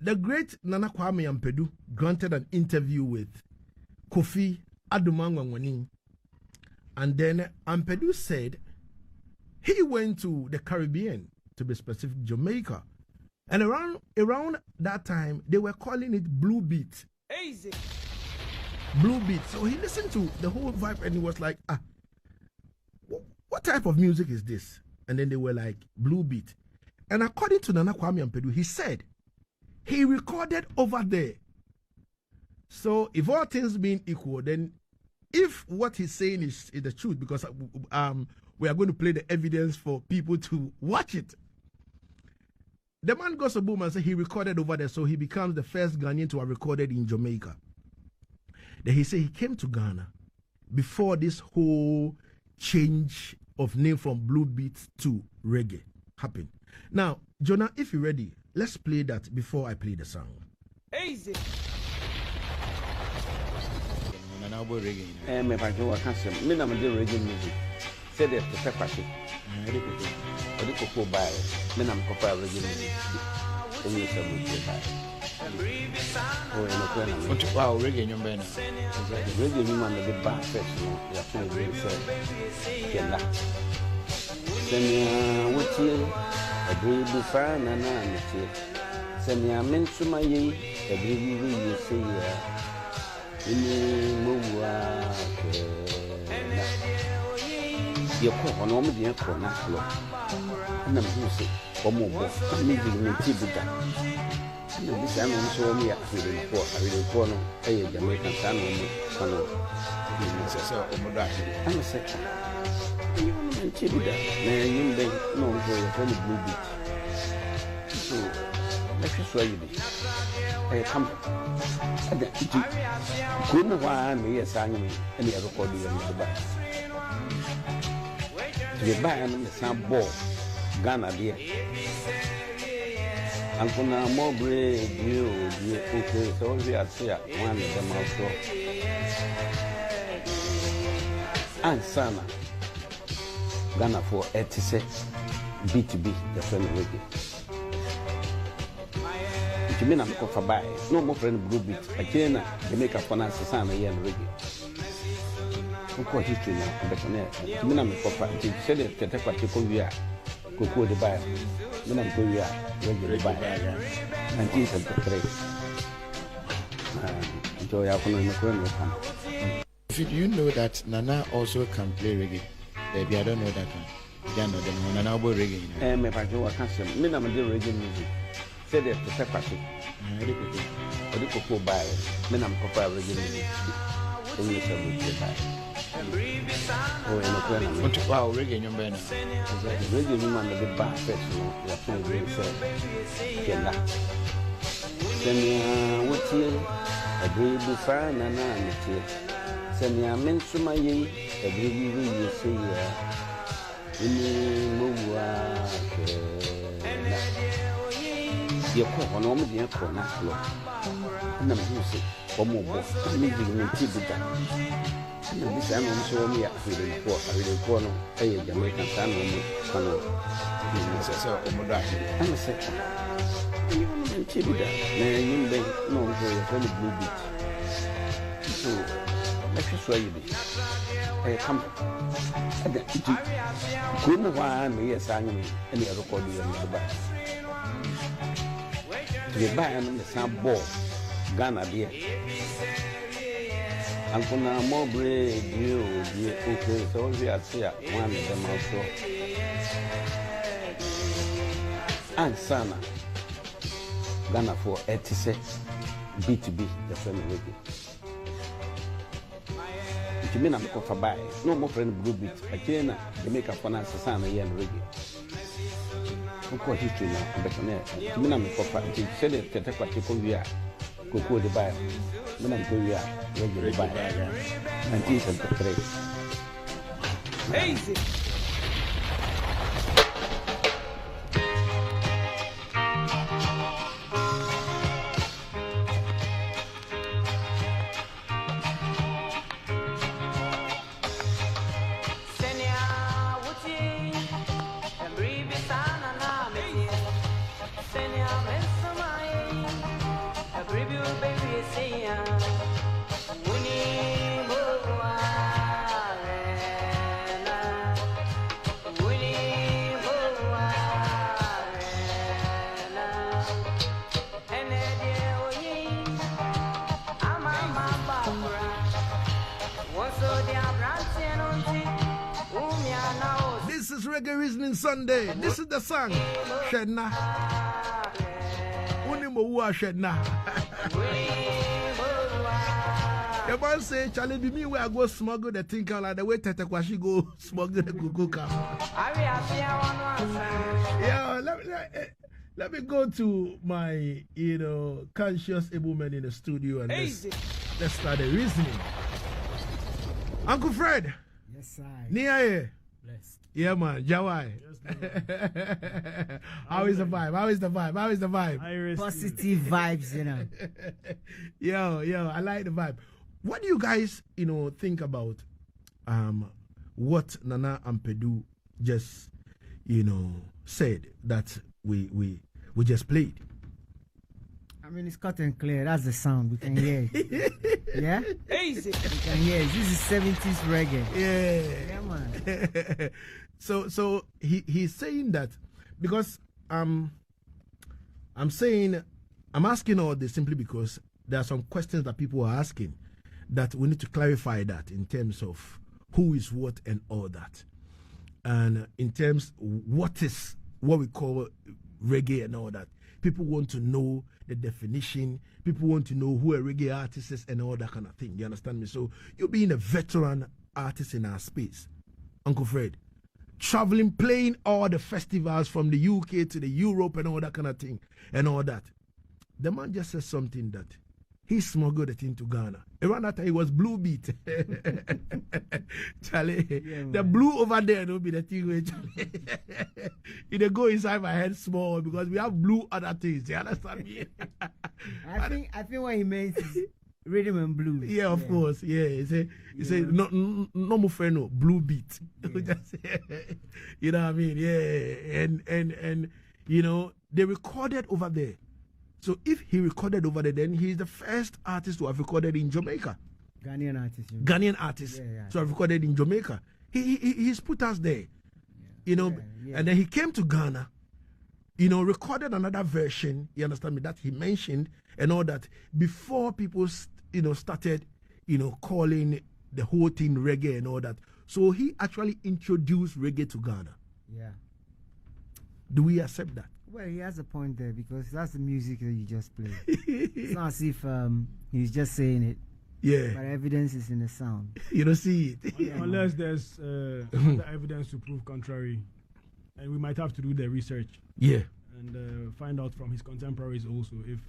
the great Nana Kwame Ampedu granted an interview with Kofi Adumangwangwani, and then Ampedu said he went to the Caribbean, to be specific, Jamaica, and around that time they were calling it blue beat. Easy. Blue beat. So he listened to the whole vibe and he was like, what type of music is this? And then they were like, blue beat. And according to Nana Kwame Ampedu, he said he recorded over there. So if all things being equal, then if what he's saying is the truth, because we are going to play the evidence for people to watch it. The man goes to boom and said he recorded over there, so he becomes the first Ghanaian to have recorded in Jamaica. Then he said he came to Ghana before this whole change of name from blue beat to reggae happened. Now, Jonah, if you're ready, let's play that before I play the song. Easy. Me pa jo wakase me na me de reggae music say the peppershi o de koko bai me na me koko reggae music o ni se mo bai o no kwa na wow reggae nyombe na reggae ni man de ba fresh no ya feel really say kenda senya wuti a breathe fan na na me senya men suma yi a breathe you say ya ini mwa ye ko no mo de ko na lo na mo se o mo bo ni di ni ti buda ni bi sa no so mi ya fi ko no e Jamaica sa no mo kono ni se so o mo da ni se ni ti buda na yin be no go ye ko ni blue beat so let's show you this come ada iti kuna wa me ya sanyi me ya record ya me ba the ba na san bo Ghana there and kuna more brave you okay so we are here one of them also and sana Ghana for 86 B2B the friend reggae. You mean I'm for buy no more friend blue beat again Jamaica finance sana yen reggae ko history na better you mean I'm for you said it take what you call we ko de buy mean I'm go we reggae buy 1973 enjoy ya kono no come. If you know that Nana also can play reggae, baby I don't know that one. You know them Nana go reggae. Me pa jo wakase me na me de reggae music say the peppershi o de koko bai me na me koko reggae music o ni se mo bai o no kwa na Wow reggae nyombe na reggae ni man de ba fresh no ya feel really say kenda senya wuti a breathe fan na na me senya men suma yi a breathe you say ya ini mwa ye ko no mo de ko na lo na mo se o mo bo ni di ni ti buda na bi sa no so mi ya fi ko no e Jamaica sa no mo kono ni se so o mo da ana se ni ti buda na yin be no go ye ko ni blue beat so let's show you this come ada iti kuna wa me ya sa ni e ya record ya ni ba the buy and the same ball Ghana there and kuna more brave you okay so we are here one of them also and sana Ghana for 86 B2B the friend reggae you mean I'm for buy no more friend blue beat again Jamaica finance sana yen reggae ko history na better you mean I'm for you said it take what you call we are ko de buy me na go we are reggae buy 1973 Easy. Reggae Reasoning Sunday. This is the song. Shedna. Unimowa Shedna. The man say, Charlie, be me where I go smuggle the thing like the way Tete Kwashi go smuggle the Google car. Yeah, let me go to my, conscious able man in the studio and let's start the reasoning. Uncle Fred. Yes, sir. Nii Ayertey. Blessed. Yeah, man. Jahwi. How is the vibe? Positive vibes, Yo, I like the vibe. What do you guys, think about what Nana Ampadu just, said that we just played? I mean, it's cut and clear. That's the sound. We can hear it. Yeah? Easy. We can hear it. This is 70s reggae. Yeah. Yeah, man. So he's saying that because I'm asking all this simply because there are some questions that people are asking that we need to clarify that in terms of who is what and all that. And in terms what we call reggae and all that. People want to know the definition. People want to know who a reggae artist is and all that kind of thing. You understand me? So you're being a veteran artist in our space, Uncle Fred, traveling, playing all the festivals from the UK to the Europe and all that kind of thing and all that. The man just said something that he smuggled it into Ghana. Around that time, it was blue beat. Charlie, the blue over there will be the thing where it go inside my head small because we have blue other things. You understand me? I think what he meant is rhythm and blues. Yeah, of course. Yeah, he say no more friend, blue beat. Yeah. You know what I mean? Yeah, and they recorded over there. So if he recorded over there, then he's the first artist to have recorded in Jamaica. Ghanaian artist. Ghanaian artist to have recorded in Jamaica. He's put us there, and then he came to Ghana, recorded another version. You understand me? That he mentioned and all that before people, started, calling the whole thing reggae and all that. So he actually introduced reggae to Ghana. Yeah. Do we accept that? Well, he has a point there because that's the music that you just played. It's not as if he's just saying it. Yeah. But evidence is in the sound. You don't see it. Unless there's other evidence to prove contrary. And we might have to do the research. Yeah. And find out from his contemporaries also if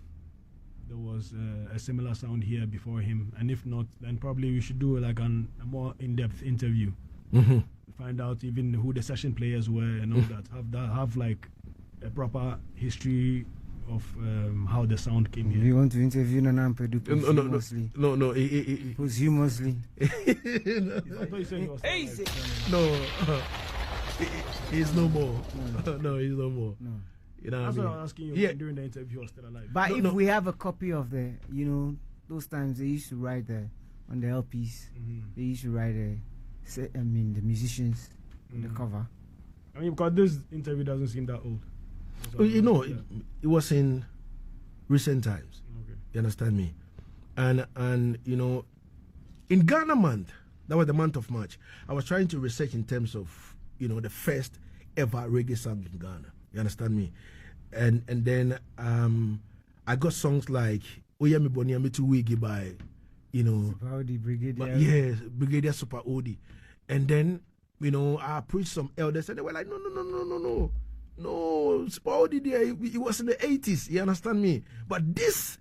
there was a similar sound here before him. And if not, then probably we should do like a more in-depth interview. Mm-hmm. Find out even who the session players were and all that. Have like a proper history of how the sound came here. You want to interview Nana Ampadu posthumously? No. Posthumously? I thought you said he was easy. No. He's no more. No, he's no more. No. You know that's what I was asking you during the interview. He was still alive. But if we have a copy of the, those times they used to write on the LPs, they used to write the musicians on the cover. I mean, because this interview doesn't seem that old. It was in recent times. Okay. You understand me? And in Ghana month, that was the month of March, I was trying to research in terms of, the first ever reggae song in Ghana. You understand me? And then I got songs like Oyemi Boniami to Wiggy by, Super Odi, Brigadier. Yes, Brigadier Super Odi. And then, I approached some elders and they were like, no, Super Odi there, it was in the 80s, you understand me? But this,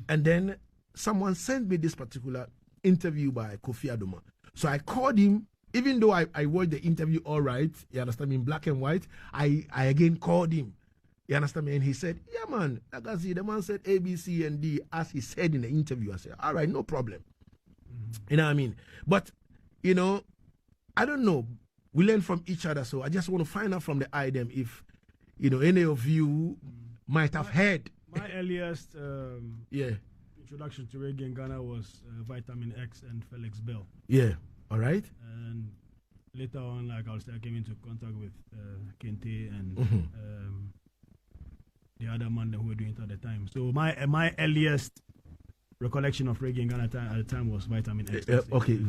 and then someone sent me this particular interview by Kofi Adoma. So I called him, even though I watched the interview all right, you understand me, in black and white, I again called him, you understand me? And he said, yeah man, Lagazee, the man said A, B, C, and D, as he said in the interview. I said, all right, no problem. You know what I mean? But, I don't know. We learn from each other, so I just want to find out from the item if, any of you might have heard. My earliest introduction to reggae in Ghana was Vitamin X and Felix Bell. Yeah, all right. And later on, I came into contact with Kente and the other man that we were doing it at the time. So my earliest recollection of reggae in Ghana at the time was Vitamin X. Okay.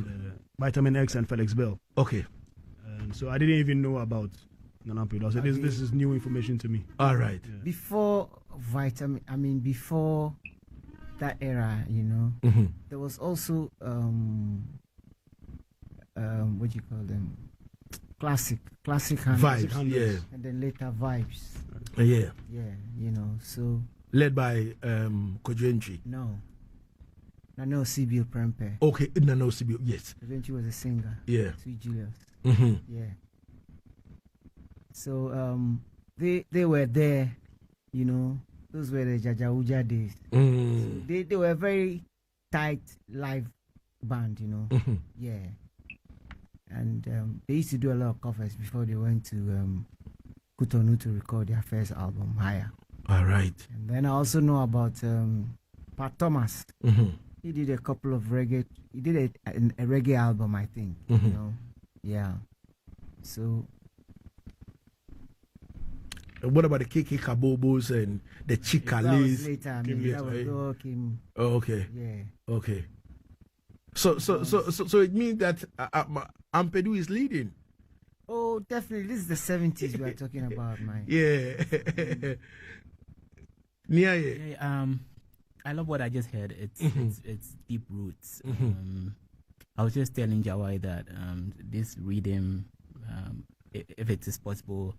Vitamin X and Felix Bell. Okay. And so I didn't even know about Nana Pedu. So this is new information to me. All right. Yeah. Before before that era, there was also what do you call them? Classic Vibes, yeah. And then later Vibes. Yeah. So led by Kojenchi. No, Sibio Prempe. Okay, Nano Sibio, yes. Kojenchi was a singer. Yeah. Sweet Julius. Mm-hmm. Yeah. So they were there, those were the Jajauja days. Mm. So they were a very tight live band, Mm-hmm. Yeah. And they used to do a lot of covers before they went to Cotonou to record their first album, Higher. All right. And then I also know about Pat Thomas. Mm-hmm. He did a couple of reggae. He did a reggae album, I think. Mm-hmm. Yeah. So. What about the KK Kabobos and the Chikalis? That was later. That was Kim. Oh, okay. Yeah. Okay. So it means that Ampedu is leading. Oh, definitely. This is the 70s we are talking about, man. Yeah. Nii Ayertey. Yeah, I love what I just heard. It's deep roots. I was just telling Jahwi that this rhythm, if it is possible,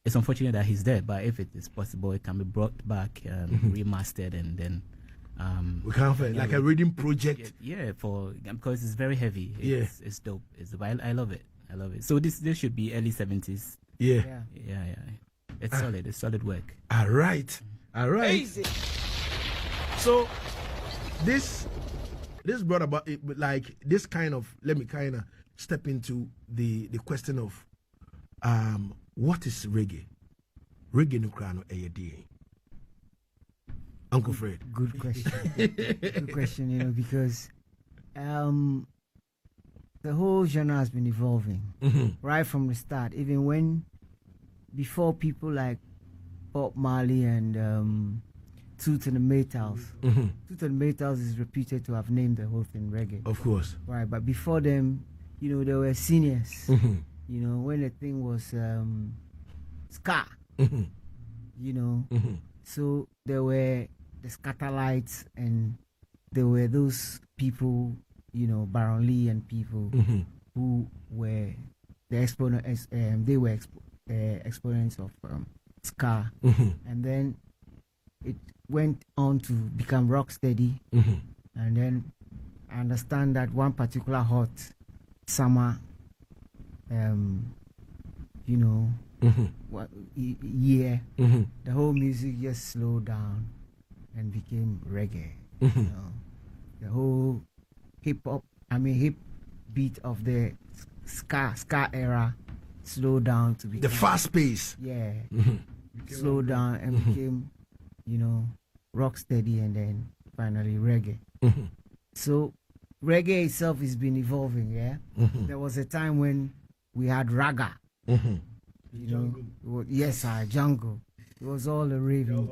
it's unfortunate that he's dead, but if it is possible, it can be brought back, remastered, and then we can have like a reading project. Yeah, because it's very heavy. It's dope. I love it. I love it. So this should be early 70s. Yeah. It's solid. It's solid work. All right. Easy. So this brought about like this kind of, let me kind of step into the question of what is reggae? Reggae no krano Ayertey. Uncle Fred. Good question. Good question, because the whole genre has been evolving right from the start. Even before people like Bob Marley and Tooth and the Maytals. Tooth and the Maytals is reputed to have named the whole thing reggae. Of course. Right, but before them, there were seniors. When the thing was ska. So there were the Scatterlights, and there were those people, Baron Lee and people who were the exponents. They were exponents of ska, and then it went on to become rocksteady, and then I understand that one particular hot summer, year, the whole music just slowed down and became reggae. The whole hip beat of the ska era slowed down to become the fast pace. Yeah, slowed down and became, rocksteady, and then finally reggae. So reggae itself has been evolving. Yeah, there was a time when we had raga. Jungle. It was all a raving,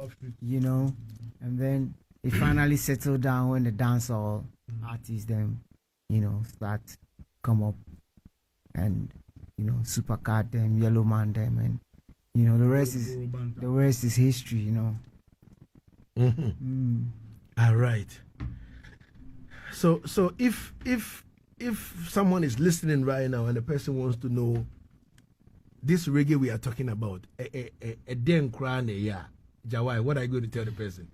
and then it finally settled down when the dancehall artists them, start come up, and Supercat them, Yellow Man them, and the rest is history. All right. So if someone is listening right now and the person wants to know this reggae we are talking about, a den crown, Jahwi, what are you going to tell the person?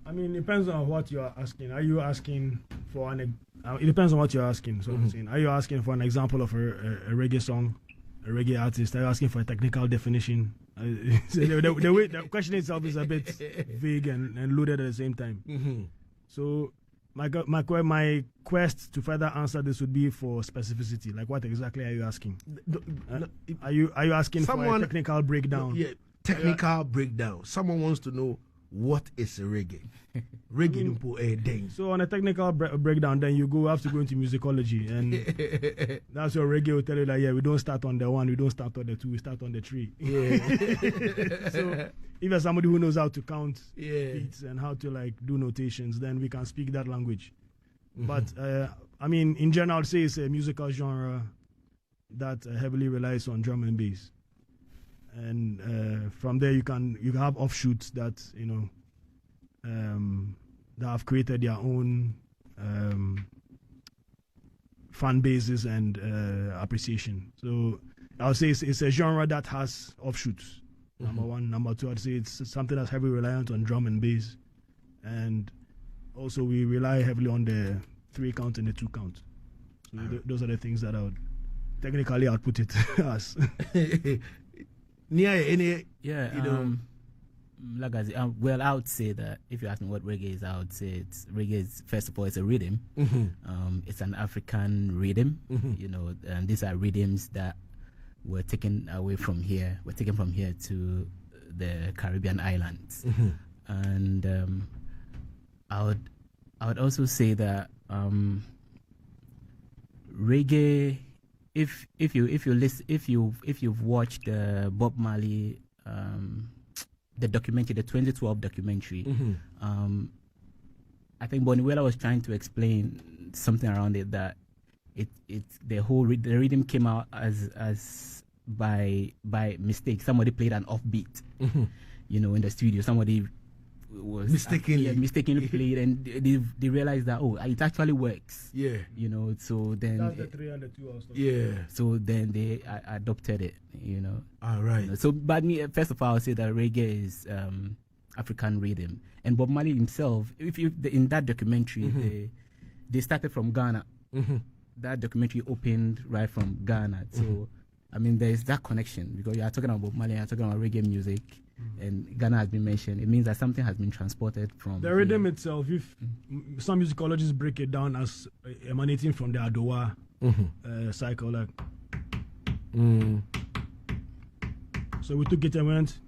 I mean, it depends on what you are asking. Are you asking for it depends on what you're asking. So I'm saying, are you asking for an example of a reggae song, a reggae artist? Are you asking for a technical definition? So the way the question itself is a bit vague and loaded at the same time. So my quest to further answer this would be for specificity. Like, what exactly are you asking? Are you asking for a technical breakdown? Yeah, technical breakdown. Someone wants to know what is reggae. Reggae. So on a technical breakdown, then you have to go into musicology, and that's your reggae will tell you that we don't start on the 1, we don't start on the 2, we start on the 3. Yeah. So if you're somebody who knows how to count beats and how to do notations, then we can speak that language. But I mean, in general, I'd say it's a musical genre that heavily relies on drum and bass, and from there you can have offshoots that that have created their own fan bases and appreciation. So I would say it's a genre that has offshoots. Number one. Number two, I'd say it's something that's heavily reliant on drum and bass, and also we rely heavily on the 3 count and the 2 count. So those are the things that I would technically output it as. Lagazee. Well, I would say that if you ask me what reggae is, I would say reggae is, first of all, it's a rhythm. It's an African rhythm. And these are rhythms that were taken away from here. Were taken from here to the Caribbean islands. And I would also say that reggae. If you've watched Bob Marley, the documentary, the 2012 documentary, I think Boniwela was trying to explain something around it, that the rhythm came out as by mistake. Somebody played an offbeat, in the studio. Somebody was mistakenly played, and they realized that it actually works. So then that's the 3 and the 2 also. So then they adopted it. All right. So, but me, first of all, I'll say that reggae is African rhythm, and Bob Marley himself. In that documentary, they started from Ghana. That documentary opened right from Ghana. So, I mean, there is that connection, because you are talking about Bob Marley, you are talking about reggae music. And Ghana has been mentioned. It means that something has been transported from the rhythm itself. If some musicologists break it down as emanating from the Adowa cycle, like. So we took it and went.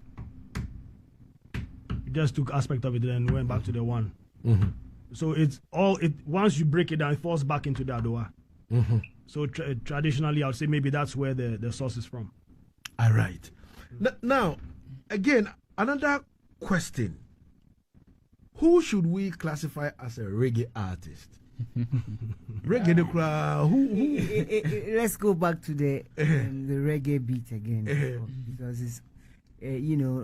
We just took aspect of it and went back to the 1. So it's all it. Once you break it down, it falls back into the Adowa. So traditionally, I would say maybe that's where the source is from. All right. Now. Again, another question. Who should we classify as a reggae artist? Reggae the crowd. Who? Let's go back to the reggae beat again, because it's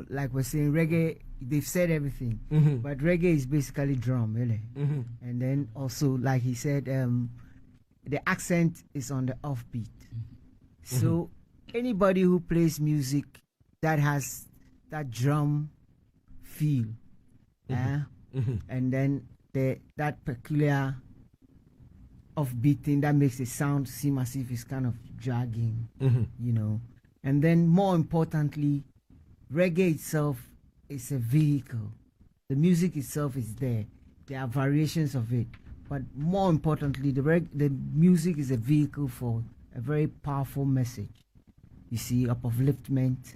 like we're saying, reggae. They've said everything, but reggae is basically drum, really. And then also, like he said, the accent is on the offbeat. So anybody who plays music that has that drum feel, and then that peculiar offbeat thing that makes it sound seem as if it's kind of dragging, and then more importantly, reggae itself is a vehicle. The music itself is there. There are variations of it, but more importantly, the music is a vehicle for a very powerful message. You see, of upliftment,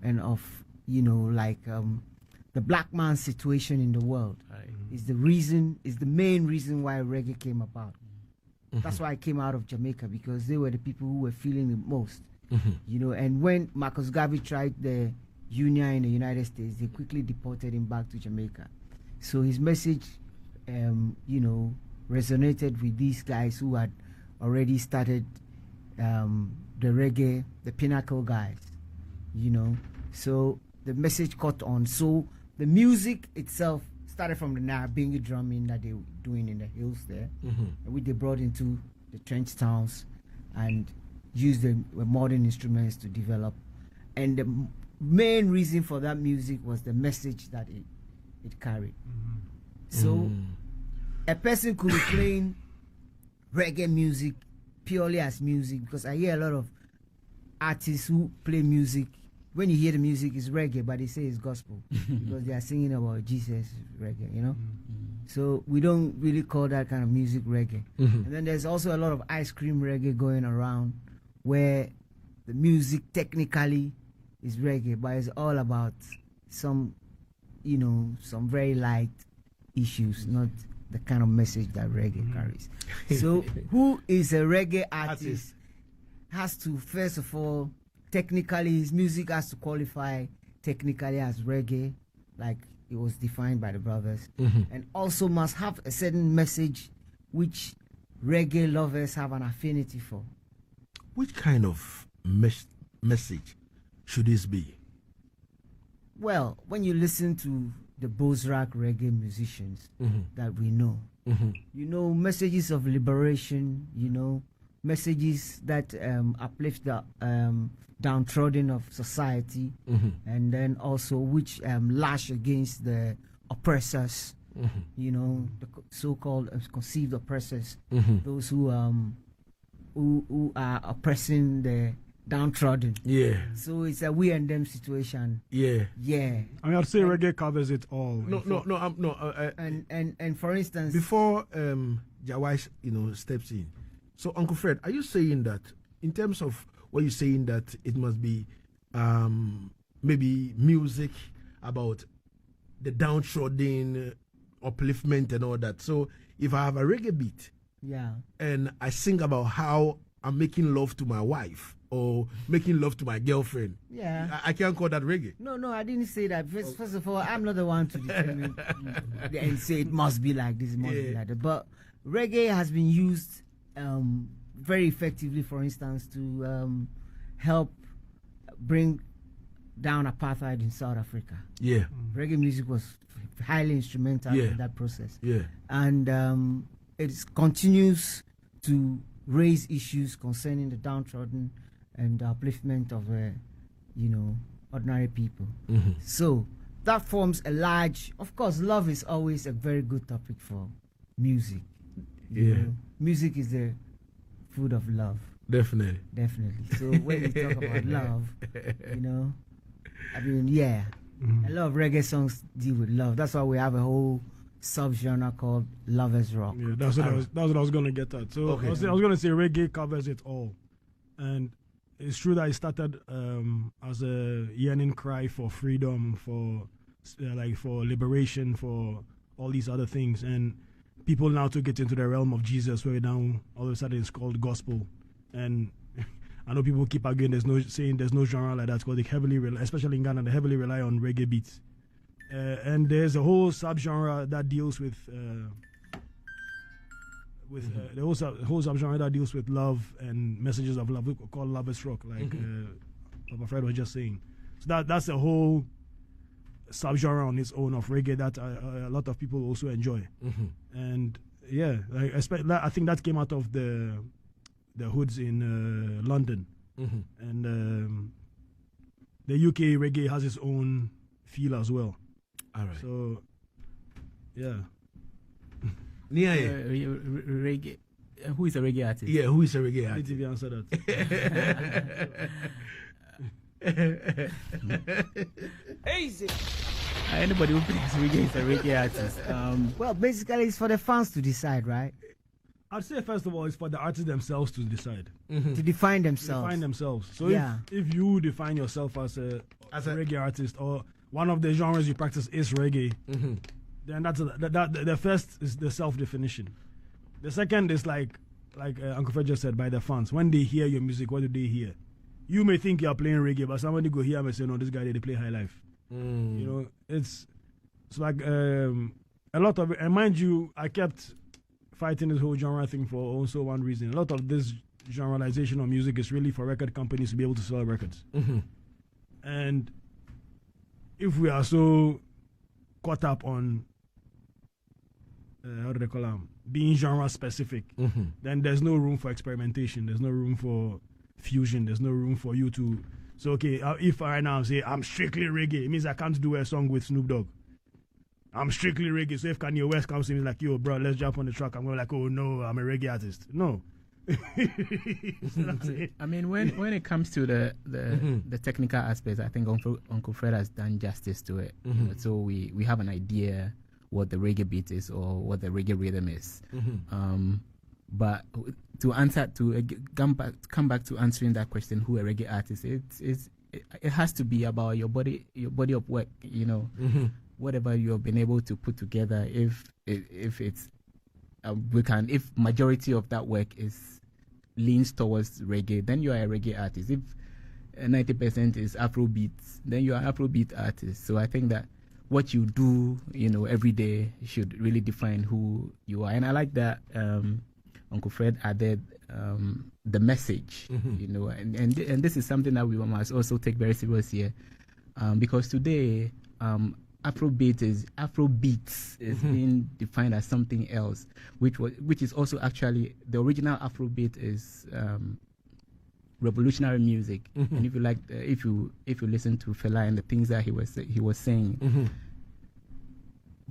and of, the black man's situation in the world is the main reason why reggae came about. That's why it came out of Jamaica, because they were the people who were feeling it most. And when Marcus Garvey tried the Union in the United States, they quickly deported him back to Jamaica. So his message, resonated with these guys who had already started the reggae, the pinnacle guys. So the message caught on. So the music itself started from the Nyabingi drumming that they were doing in the hills there, which they brought into the trench towns and used the modern instruments to develop. And the main reason for that music was the message that it carried. So a person could be playing reggae music purely as music, because I hear a lot of artists who play music. When you hear the music, it's reggae, but they say it's gospel because they are singing about Jesus, reggae, So we don't really call that kind of music reggae. And then there's also a lot of ice cream reggae going around, where the music technically is reggae, but it's all about some very light issues, not the kind of message that reggae carries. So who is a reggae artist has to, first of all, technically, his music has to qualify technically as reggae, like it was defined by the brothers, and also must have a certain message which reggae lovers have an affinity for. which kind of message should this be? Well, when you listen to the Bozrak reggae musicians that we know, you know, messages of liberation, you know, messages that uplift the downtrodden of society, and then also which lash against the oppressors, you know, the so-called conceived oppressors, those who are oppressing the downtrodden. Yeah. So it's a we and them situation. Yeah. Yeah. I mean, I'd say reggae covers it all. And for instance, before Jahwi, you know, steps in. So, Uncle Fred, are you saying that in terms of what you're saying that it must be maybe music about the downtrodden, upliftment and all that? So, if I have a reggae beat, and I sing about how I'm making love to my wife or making love to my girlfriend, I can't call that reggae. No, I didn't say that. First of all, I'm not the one to determine and say it must be like this, it must be like that. But reggae has been used very effectively, for instance, to help bring down apartheid in South Africa. Yeah. Reggae music was highly instrumental in that process. Yeah. And it continues to raise issues concerning the downtrodden and the upliftment of, you know, ordinary people. So that forms a large, of course, love is always a very good topic for music. You know, music is the food of love. Definitely. So when we talk about love, you know, I mean, a lot of reggae songs deal with love. That's why we have a whole sub-genre called lovers rock. Yeah, that's what I was going to get at. So I was going to say reggae covers it all. And it's true that it started as a yearning cry for freedom, for liberation, for all these other things. And people now took it into the realm of Jesus, where now all of a sudden it's called gospel. And I know people keep arguing there's no genre like that, because they heavily rely, especially in Ghana, they heavily rely on reggae beats. And there's a whole subgenre that deals with the whole subgenre that deals with love and messages of love, called lovers rock, like Papa Fred was just saying. So that's a whole subgenre on its own of reggae that a lot of people also enjoy. And I think that came out of the hoods in London, and the UK reggae has its own feel as well. All right. So, Nii Ayertey. Reggae. Who is a reggae artist? Yeah, who is a reggae artist? Did you answer that? Easy. Anybody who plays reggae is a reggae artist. Well, basically, it's for the fans to decide, right? I'd say, first of all, it's for the artists themselves to decide. To define themselves. So if you define yourself as a reggae artist, or one of the genres you practice is reggae, then the first is the self-definition. The second is like Uncle Fred just said, by the fans. When they hear your music, what do they hear? You may think you're playing reggae, but somebody go hear and say, no, this guy, they play high life. You know, it's like a lot of it. And mind you, I kept fighting this whole genre thing for also one reason. A lot of this generalization of music is really for record companies to be able to sell records. And if we are so caught up on being genre specific, then there's no room for experimentation. There's no room for fusion. There's no room for you to say, okay, if I now say I'm strictly reggae, it means I can't do a song with Snoop Dogg. I'm strictly reggae. So if Kanye West comes to me like, yo, bro, let's jump on the track, I'm going like, oh no, I'm a reggae artist. No. I mean, when it comes to the technical aspects, I think Uncle Fred has done justice to it. So we have an idea what the reggae beat is or what the reggae rhythm is. But to come back to answering that question, who a reggae artist is, it has to be about your body of work. You know, whatever you have been able to put together. If it's if majority of that work leans towards reggae, then you are a reggae artist. If 90% is Afrobeat, then you are an Afrobeat artist. So I think that what you do, you know, every day should really define who you are. And I like that Uncle Fred added the message, you know, and this is something that we must also take very serious here, because today Afrobeats is being defined as something else, which is also actually the original Afrobeat is revolutionary music. And if you like, if you listen to Fela and the things that he was saying,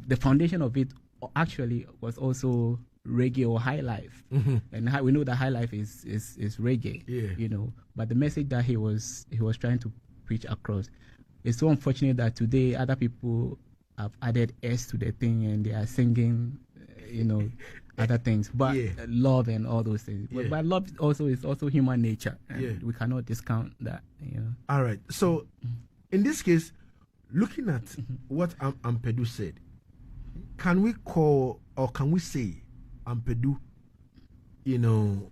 the foundation of it actually was also reggae or high life, and we know that high life is reggae, you know. But the message that he was trying to preach across, it's so unfortunate that today other people have added S to the thing and they are singing, you know, other things, but love and all those things. But love is also human nature, and we cannot discount that, you know. All right. So in this case, looking at what Ampadu said, can we call or can we say Ampadu, you know,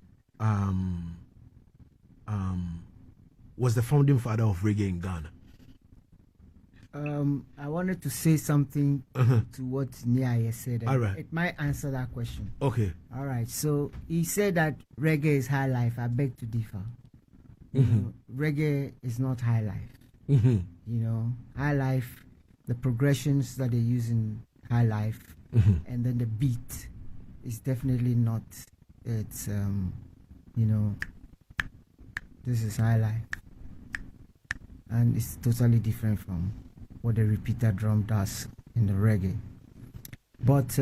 was the founding father of reggae in Ghana? I wanted to say something to what Nii Ayertey said. All right. It might answer that question. Okay. All right. So he said that reggae is high life. I beg to differ. You know, reggae is not high life. You know, high life, the progressions that they use in high life, and then the beat is definitely not. It's you know, this is high life, and it's totally different from what the repeater drum does in the reggae. But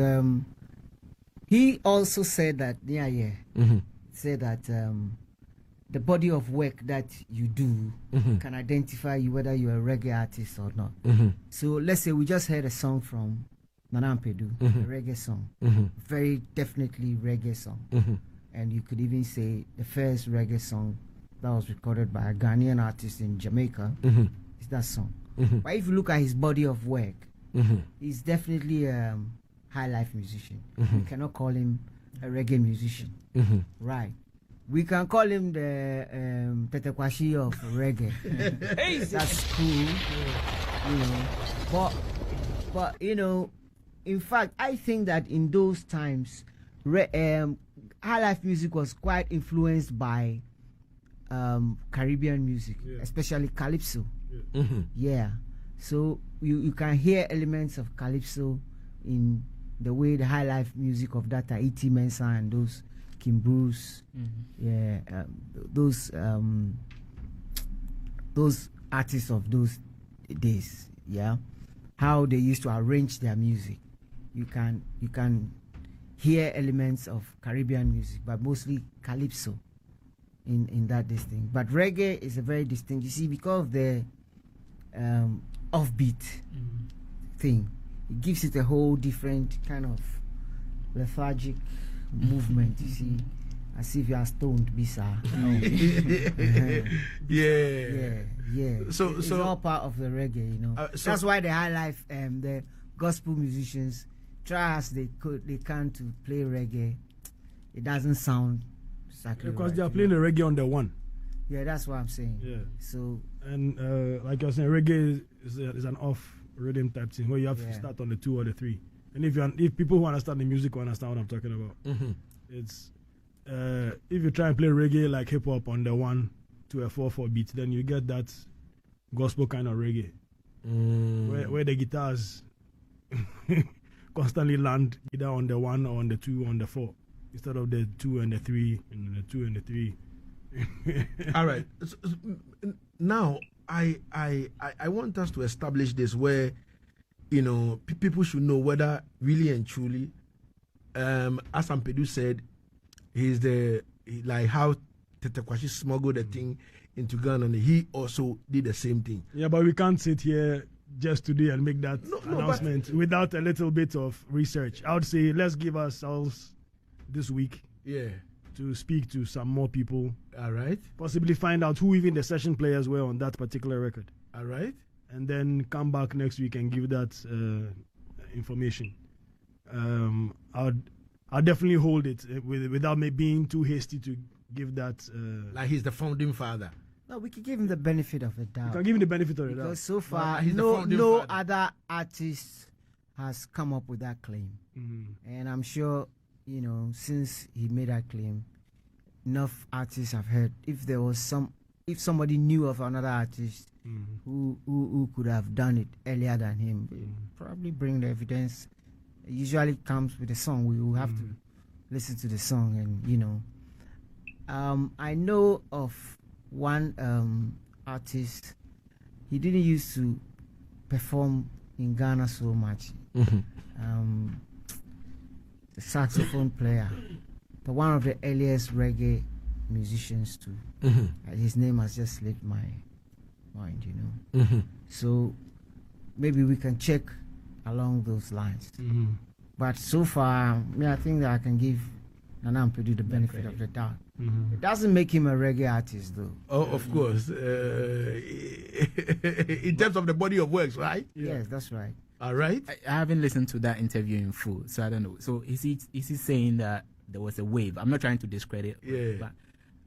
he also said that Nii Ayertey said that the body of work that you do can identify you whether you're a reggae artist or not. So let's say we just heard a song from Nana Ampadu, a reggae song, very definitely reggae song, and you could even say the first reggae song that was recorded by a Ghanaian artist in Jamaica is that song. But if you look at his body of work, he's definitely a high life musician. We cannot call him a reggae musician, right? We can call him the Tetekwashi of reggae. That's cool, you know. But you know, in fact, I think that in those times, high life music was quite influenced by Caribbean music, especially calypso. So you can hear elements of calypso in the way the high life music of that E.T. Mensah and those Kim Bruce, those artists of those days, how they used to arrange their music. You can hear elements of Caribbean music, but mostly calypso in that distinct. But reggae is a very distinct. You see, because of the offbeat thing, it gives it a whole different kind of lethargic movement. You see, as if you are stoned, bisa. So it's all part of the reggae, you know. That's why the high life, the gospel musicians try as they can to play reggae. It doesn't sound exactly because right, they are playing the reggae on the one. Yeah, that's what I'm saying. Yeah. So and like you're saying, reggae is an off rhythm type thing where you have to start on the 2 or the 3. And if people who understand the music will understand what I'm talking about, it's if you try and play reggae like hip hop on the 1 to a 4/4 beat, then you get that gospel kind of reggae where the guitars constantly land either on the 1 or on the 2 or on the 4 instead of the 2 and the 3 and the 2 and the 3. All right. So, now I want us to establish this where, you know, people should know whether really and truly, as Ampadu said, he's like how Tetekwashi smuggled the thing into Ghana, and he also did the same thing. Yeah, but we can't sit here just today and make that announcement without a little bit of research. I would say let's give ourselves this week to speak to some more people. All right. Possibly find out who even the session players were on that particular record. All right. And then come back next week and give that information. I'll definitely hold it without me being too hasty to give that. Like he's the founding father. No, we can give him the benefit of the doubt. You can give him the benefit of the doubt. Because so far, Well, no other artist has come up with that claim. And I'm sure, since he made that claim, enough artists have heard. If somebody knew of another artist who could have done it earlier than him, probably bring the evidence. It usually comes with a song. We will have to listen to the song, and I know of one artist. He didn't used to perform in Ghana so much. The saxophone player, but one of the earliest reggae musicians too. His name has just slipped my mind, So maybe we can check along those lines. But so far, I think that I can give Nana Ampadu the benefit of the doubt. It doesn't make him a reggae artist, though. Oh, of course. In terms of the body of works, right? Yes, that's right. All right. I haven't listened to that interview in full, so I don't know. So is he saying that there was a wave? I'm not trying to discredit, but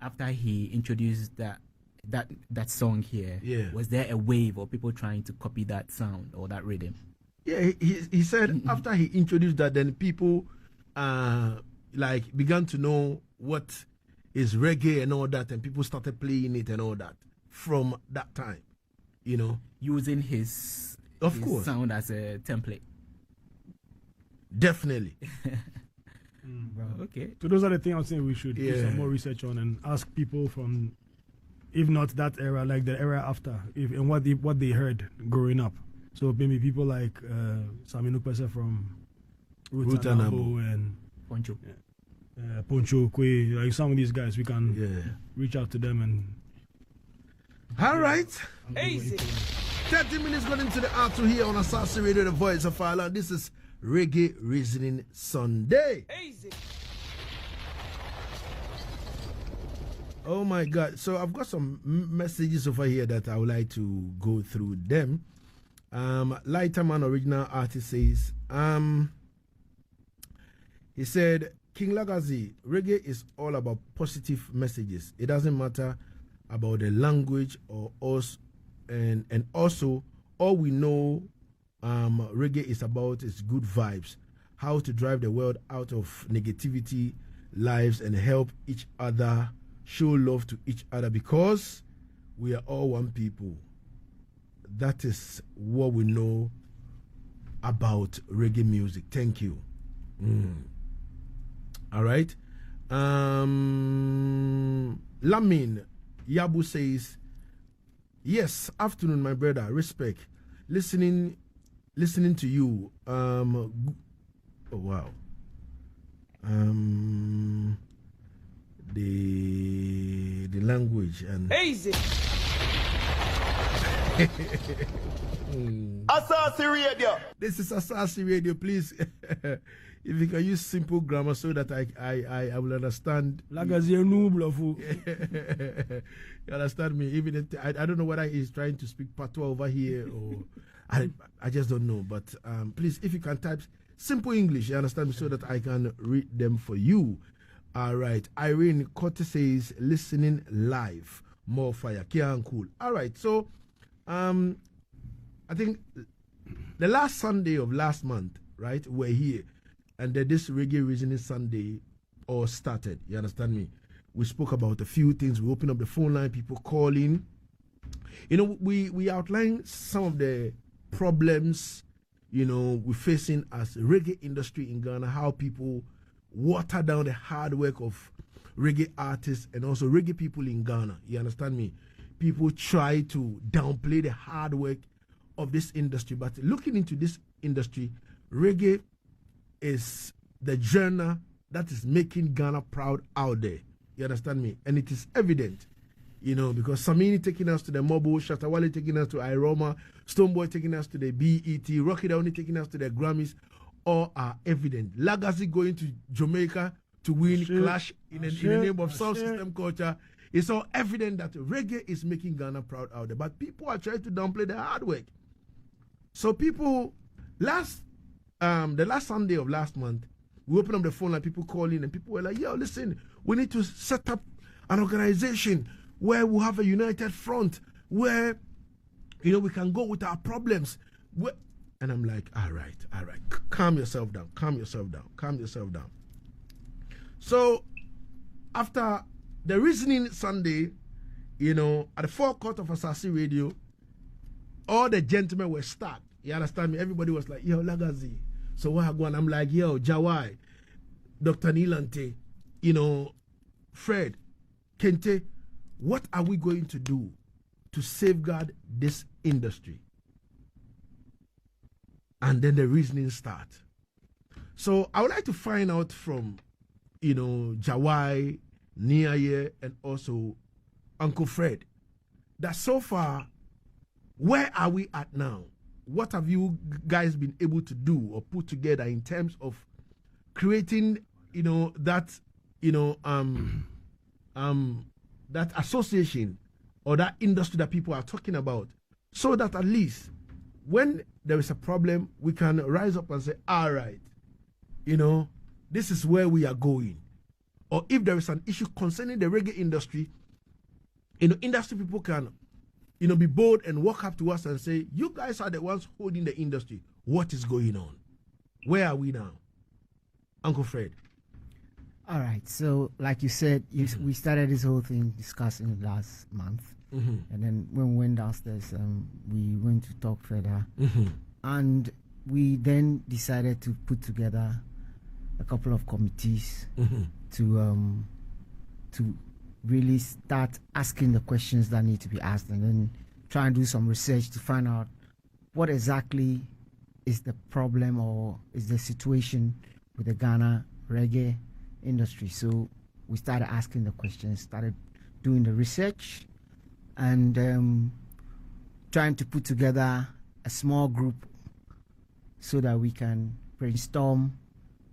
after he introduced that song here, was there a wave or people trying to copy that sound or that rhythm? Yeah, he said after he introduced that, then people began to know what is reggae and all that, and people started playing it and all that from that time, using his sound as a template. Definitely. Okay. So those are the things I'm saying we should do some more research on and ask people from, if not that era, like the era after, and what they heard growing up. So maybe people like Saminu Pesa from Rutanabo and Poncho. Poncho Kwe, like some of these guys, we can reach out to them and. All right. 30 minutes going into the outro here on Asaase Radio, the voice of Allah. This is Reggae Reasoning Sunday. Oh my God. So I've got some messages over here that I would like to go through them. Lighterman Original Artist says, he said, King Lagazee, reggae is all about positive messages. It doesn't matter about the language or us, and also all we know reggae is about is good vibes, how to drive the world out of negativity lives and help each other, show love to each other because we are all one people. That is what we know about reggae music. Thank you. All right. Lamin Yabu says, yes, afternoon, my brother. Respect. Listening to you. Oh wow. The language and easy. Asaase Radio. This is Asaase Radio. Please, if you can use simple grammar so that I will understand. Lagazee You understand me? Even if, I don't know whether he's trying to speak patois over here or I just don't know. But please, if you can type simple English, you understand me, so that I can read them for you. All right. Irene Kote says, listening live. More fire. Kia and cool. All right. So, I think the last Sunday of last month, right, we're here, and then this Reggae Reasoning Sunday all started. You understand me? We spoke about a few things. We opened up the phone line, people calling. We outlined some of the problems, we're facing as reggae industry in Ghana, how people water down the hard work of reggae artists and also reggae people in Ghana. You understand me? People try to downplay the hard work of this industry, but looking into this industry, reggae is the genre that is making Ghana proud out there. You understand me? And it is evident, because Samini taking us to the Mobo, Shatawale taking us to Iroma, Stoneboy taking us to the BET, Rocky Downey taking us to the Grammys, all are evident. Lagazee going to Jamaica to win Clash in the name of sound system culture. It's all evident that reggae is making Ghana proud out there. But people are trying to downplay the hard work. So people, the last Sunday of last month, we opened up the phone line, people calling, and people were like, yo, listen, we need to set up an organization where we'll have a united front, where, we can go with our problems. And I'm like, all right, calm yourself down. So after the reasoning Sunday, you know, at the forecourt of Asaase Radio, all the gentlemen were stuck. You understand me? Everybody was like, yo, Lagazee. So what I go on? I'm like, yo, Jahwi, Dr. Nii Ayertey, you know, Fred, Kente, what are we going to do to safeguard this industry? And then the reasoning starts. So I would like to find out from, you know, Jahwi, Nii Ayertey, and also Uncle Fred, that so far, where are we at now? What have you guys been able to do or put together in terms of creating, you know, that, you know, that association or that industry that people are talking about, so that at least when there is a problem, we can rise up and say, all right, you know, this is where we are going. Or if there is an issue concerning the reggae industry, you know, industry people can, you know, be bold and walk up to us and say, you guys are the ones holding the industry. What is going on? Where are we now? Uncle Fred. All right. So, like you said, we started this whole thing discussing last month. And then when we went downstairs, we went to talk further. And we then decided to put together a couple of committees to really start asking the questions that need to be asked, and then try and do some research to find out what exactly is the problem or is the situation with the Ghana reggae industry. So we started asking the questions, started doing the research, and trying to put together a small group so that we can brainstorm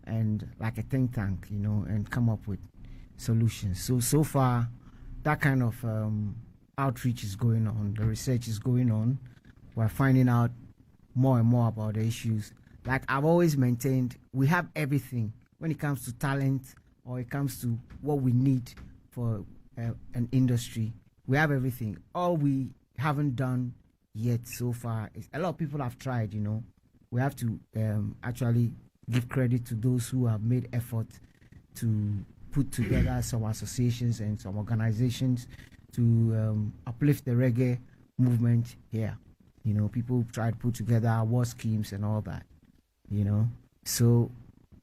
and like a think tank, you know, and come up with solutions. So far, that kind of outreach is going on. The research is going on. We're finding out more and more about the issues. Like I've always maintained, we have everything when it comes to talent or it comes to what we need for an industry. We have everything. All we haven't done yet so far is, a lot of people have tried, you know. We have to actually give credit to those who have made effort to put together some associations and some organizations to uplift the reggae movement here. You know, people try to put together award schemes and all that, you know. So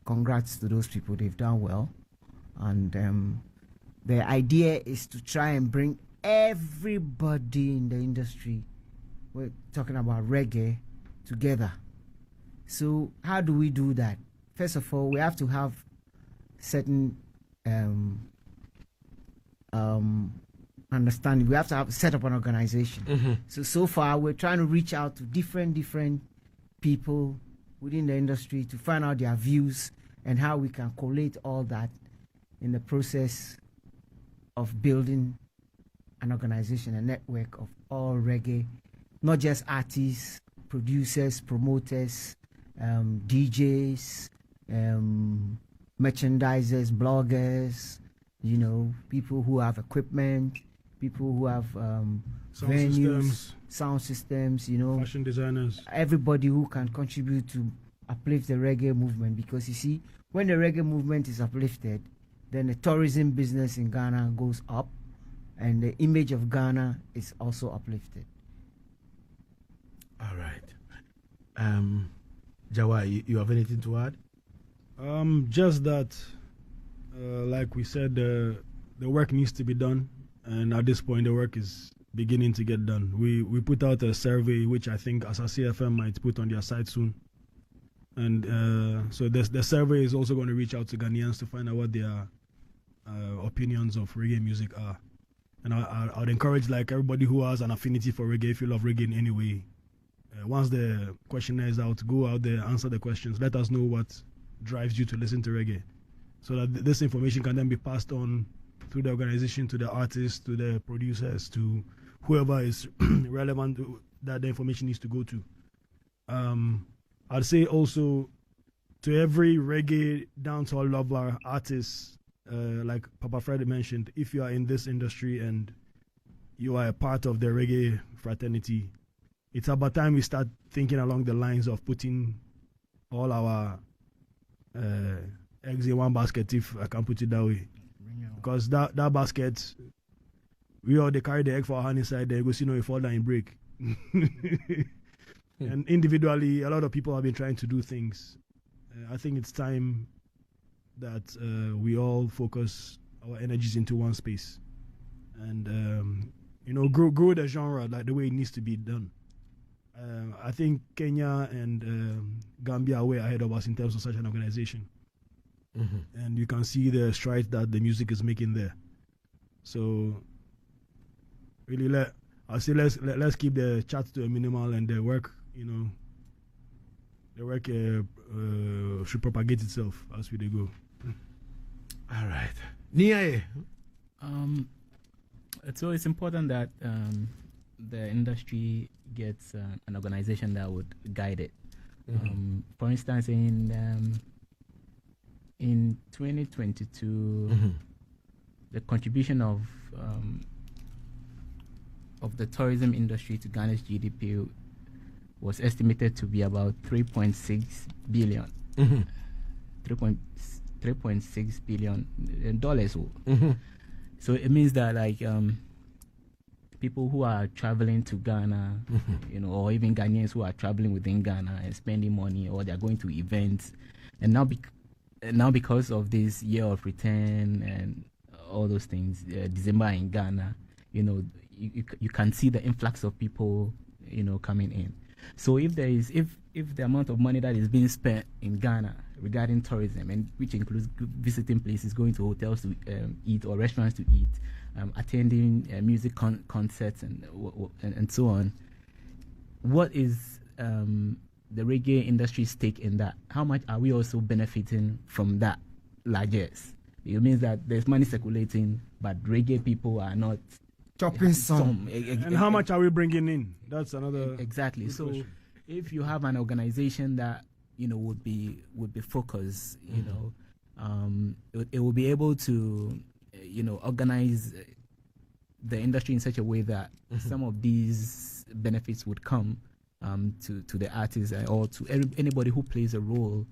congrats to those people. They've done well. And the idea is to try and bring everybody in the industry, we're talking about reggae, together. So how do we do that? First of all, we have to have certain understanding. We have to set up an organization. So far, we're trying to reach out to different people within the industry to find out their views and how we can collate all that in the process of building an organization, a network of all reggae, not just artists, producers, promoters, DJs, merchandisers, bloggers, you know, people who have equipment, people who have sound systems, you know, fashion designers, everybody who can contribute to uplift the reggae movement. Because you see, when the reggae movement is uplifted, then the tourism business in Ghana goes up, and the image of Ghana is also uplifted. All right. Jahwi, you have anything to add? Just that, like we said, the work needs to be done, and at this point, the work is beginning to get done. We put out a survey, which I think Asaase FM might put on their site soon, and so the survey is also going to reach out to Ghanaians to find out what their opinions of reggae music are. And I would encourage, like, everybody who has an affinity for reggae, if you love reggae in any way, once the questionnaire is out, go out there, answer the questions, let us know what drives you to listen to reggae, so that this information can then be passed on through the organization to the artists, to the producers, to whoever is relevant that the information needs to go to. I'd say also to every reggae dancehall lover, artist, like Papa Fred mentioned, if you are in this industry and you are a part of the reggae fraternity, it's about time we start thinking along the lines of putting all our eggs in one basket, if I can put it that way. Because that basket, we all they carry the egg for our hand inside there, go see no you fall down and break. And individually, a lot of people have been trying to do things. I think it's time that we all focus our energies into one space and grow the genre like the way it needs to be done. I think Kenya and Gambia are way ahead of us in terms of such an organization. And you can see the strides that the music is making there. So really, let's keep the chat to a minimal, and the work, should propagate itself as we go. All right, Nii Ayertey. So it's important that the industry gets an organization that would guide it. For instance, in 2022, the contribution of the tourism industry to Ghana's GDP was estimated to be about 3.6 billion. 3.6 billion dollars. So it means that people who are traveling to Ghana, or even Ghanaians who are traveling within Ghana and spending money, or they're going to events, and now because of this year of return and all those things, December in Ghana, you can see the influx of people, coming in. So if the amount of money that is being spent in Ghana regarding tourism, and which includes visiting places, going to hotels to eat, or restaurants to eat, attending music concerts and so on, what is the reggae industry's stake in that? How much are we also benefiting from that largesse? It means that there's money circulating, but reggae people are not chopping some. And how much are we bringing in? That's another exactly. So question. If you have an organization that would be focused, it will be able to organize the industry in such a way that some of these benefits would come to the artists or to anybody who plays a role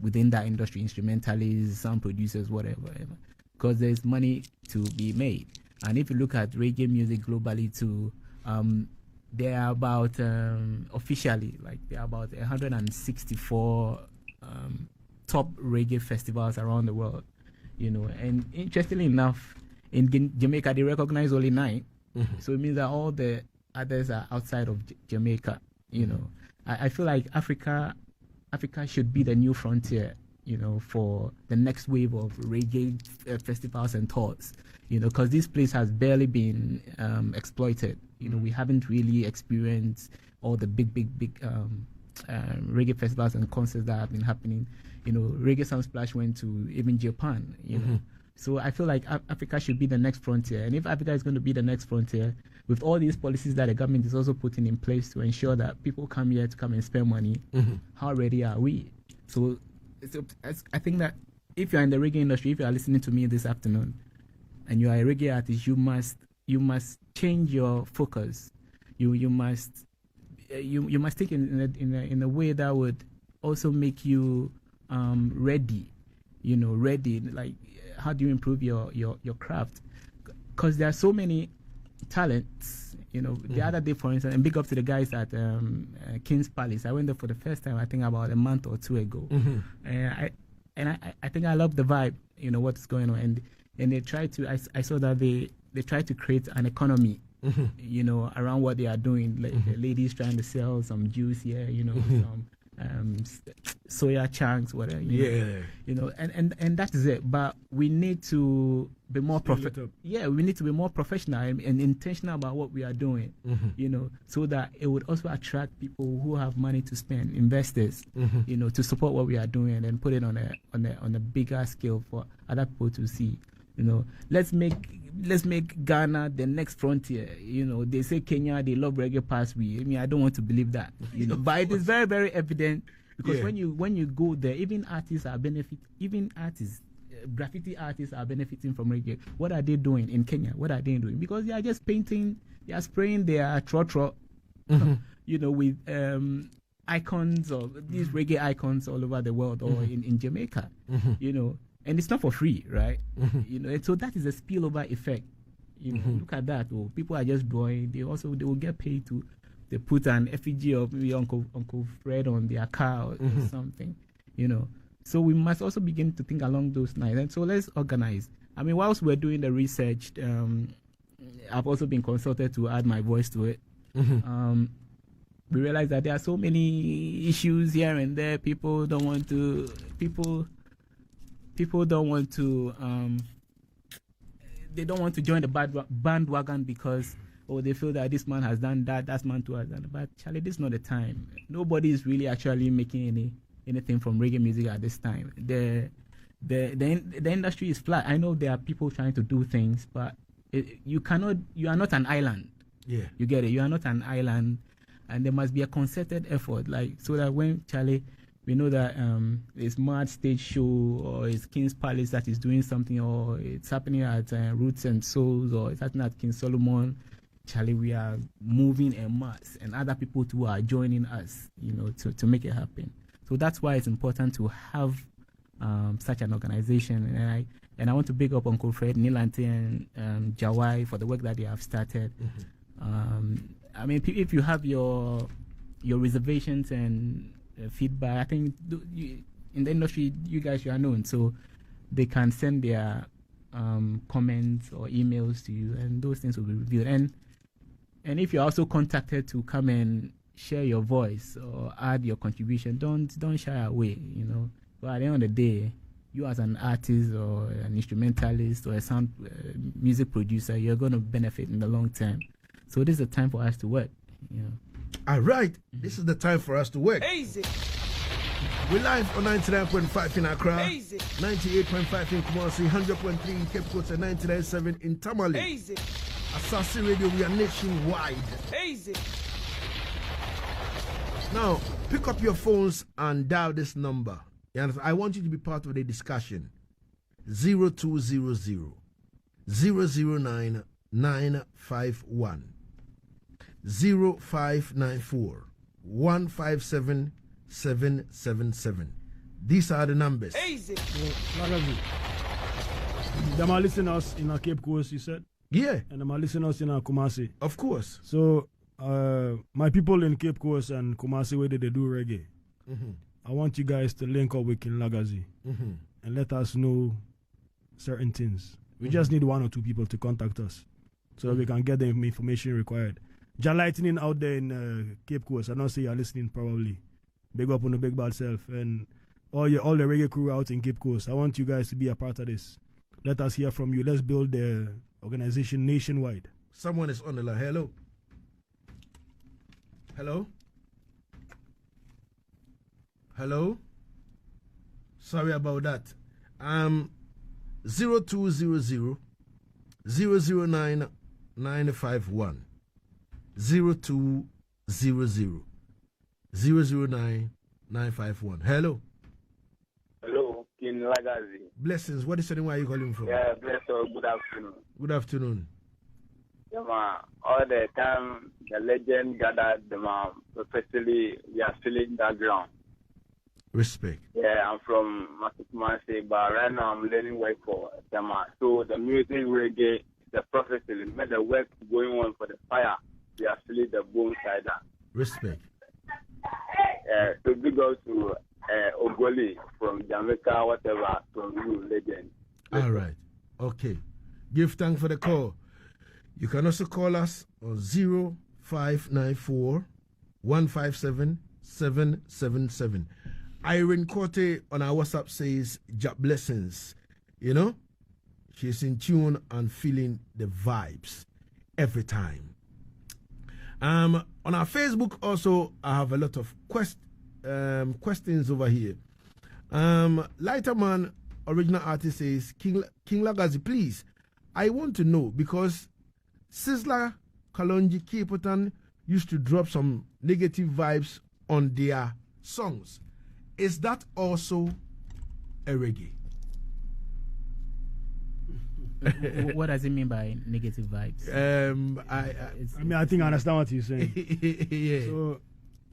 within that industry, instrumentalists, sound producers, whatever, because there's money to be made. And if you look at reggae music globally too, there are about officially, there are about 164 top reggae festivals around the world, and interestingly enough, in Jamaica they recognize only 9. So it means that all the others are outside of Jamaica. I feel like Africa should be the new frontier, for the next wave of reggae festivals and tours, because this place has barely been exploited. We haven't really experienced all the big reggae festivals and concerts that have been happening. Reggae Sunsplash went to even Japan, So I feel like Africa should be the next frontier. And if Africa is going to be the next frontier, with all these policies that the government is also putting in place to ensure that people come here to come and spend money, how ready are we? So I think that if you're in the reggae industry, if you are listening to me this afternoon, and you are a reggae artist, you must change your focus. You must take it in a way that would also make you ready. Ready. Like, how do you improve your craft? Because there are so many talents. The other day, for instance, and big up to the guys at King's Palace. I went there for the first time, I think about a month or two ago. I think I love the vibe. What's going on, and they try to. I saw that they try to create an economy. Around what they are doing. Like the ladies trying to sell some juice here. Some soya chunks, whatever. And that is it. But we need to be more we need to be more professional and intentional about what we are doing. So that it would also attract people who have money to spend, investors. To support what we are doing and put it on a bigger scale for other people to see. Let's make Ghana the next frontier. They say Kenya, they love reggae past we. I don't want to believe that. But it is very, very evident because when you go there, even artists are graffiti artists are benefiting from reggae. What are they doing in Kenya? What are they doing? Because they are just painting, they are spraying their trotro, with icons of these reggae icons all over the world or in Jamaica, you know, and it's not for free, right? You know, and so that is a spillover effect. You know, look at that. Oh, people are just drawing. They will get paid to. They put an effigy of maybe Uncle Fred on their car or something, you know. So we must also begin to think along those lines. And so let's organize. I mean, whilst we're doing the research, I've also been consulted to add my voice to it. We realize that there are so many issues here and there. People don't want to. They don't want to join the bandwagon because they feel that this man has done that man too has done. But Charlie, this is not the time. Nobody is really actually making anything from reggae music at this time. The industry is flat. I know there are people trying to do things, but you are not an island. Yeah, you get it. You are not an island, and there must be a concerted effort, like so that when Charlie, we know that it's Mad Stage Show or it's King's Palace that is doing something, or it's happening at Roots and Souls, or it's happening at King Solomon. Charlie, we are moving en masse, and other people too are joining us, you know, to make it happen. So that's why it's important to have such an organization. And I want to big up Uncle Fred, Nii Ayertey, and Jahwi for the work that they have started. I mean, if you have your reservations and feedback, I think in the industry, you guys, you are known, so they can send their comments or emails to you, and those things will be reviewed. And if you're also contacted to come and share your voice or add your contribution, don't shy away, you know. But at the end of the day, you as an artist or an instrumentalist or a sound music producer, you're going to benefit in the long term. So this is the time for us to work, you know. All right, this is the time for us to work. Easy. We're live on 99.5 in Accra, 98.5 in Kumasi, 100.3 in Cape Coast, and 99.7 in Tamale. Easy. Asaase Radio, we are nationwide. Easy. Now, pick up your phones and dial this number. And I want you to be part of the discussion. 0200 009 951 0594 157 777. These are the numbers. Easy. Lagazee. Them are listeners in our Cape Coast, you said? Yeah. And them are listeners in our Kumasi. Of course. So, my people in Cape Coast and Kumasi, where they do reggae, I want you guys to link up with King Lagazee and let us know certain things. We just need 1 or 2 people to contact us so that we can get the information required. Lightning out there in Cape Coast, I know say you're listening probably. Big up on the big bad self and all the reggae crew out in Cape Coast. I want you guys to be a part of this. Let us hear from you. Let's build the organization nationwide. Someone is on the line. Hello. Hello. Hello. Sorry about that. 0200 009 951 0200 009 951. Hello. Hello, King Lagazee. Blessings. What is the name? Where are you calling from? Yeah, bless you. Good afternoon. Good afternoon. Yeah, man. All the time, the legend gathered, especially we are filling that ground. Respect. Yeah, I'm from Kumasi, but right now I'm learning work for them. So the music reggae, the prophecy, made the work going on for the fire. We are filling the boom side. Respect. So big up to Ogoli from Jamaica, whatever, from you, legend. All right. Okay. Give thanks for the call. You can also call us on 0594 157 777. Irene Korte on our WhatsApp says, blessings. You know, she's in tune and feeling the vibes every time. On our Facebook also, I have a lot of questions over here. Lighterman, original artist, says, King Lagazee, please, I want to know, because Sizzla, Kalonji, Kipotan used to drop some negative vibes on their songs. Is that also a reggae? What does it mean by negative vibes? I think I understand what you're saying. Yeah. So,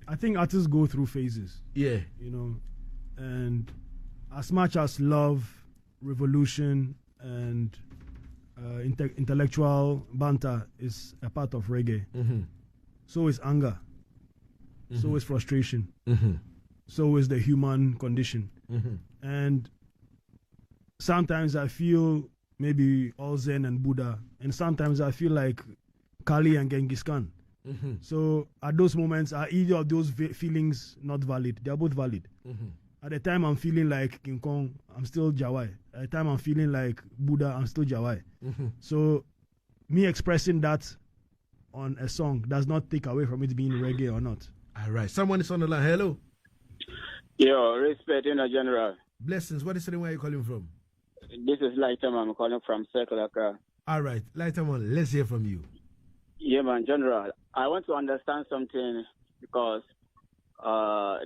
I think artists go through phases. Yeah. You know, and as much as love, revolution, and intellectual banter is a part of reggae, so is anger, so is frustration, so is the human condition. And sometimes I feel maybe all Zen and Buddha, and sometimes I feel like Kali and Genghis Khan. So at those moments, are either of those feelings not valid? They are both valid. At the time I'm feeling like King Kong, I'm still Jawai. At the time I'm feeling like Buddha, I'm still Jawai. So me expressing that on a song does not take away from it being reggae or not. All right. Someone is on the line. Hello. Yo, respect in a general. Blessings. What is the name? Where are you calling from? This is Lighterman. I'm calling from Circle Accra. All right. Lighterman, let's hear from you. Yeah, man, General. I want to understand something because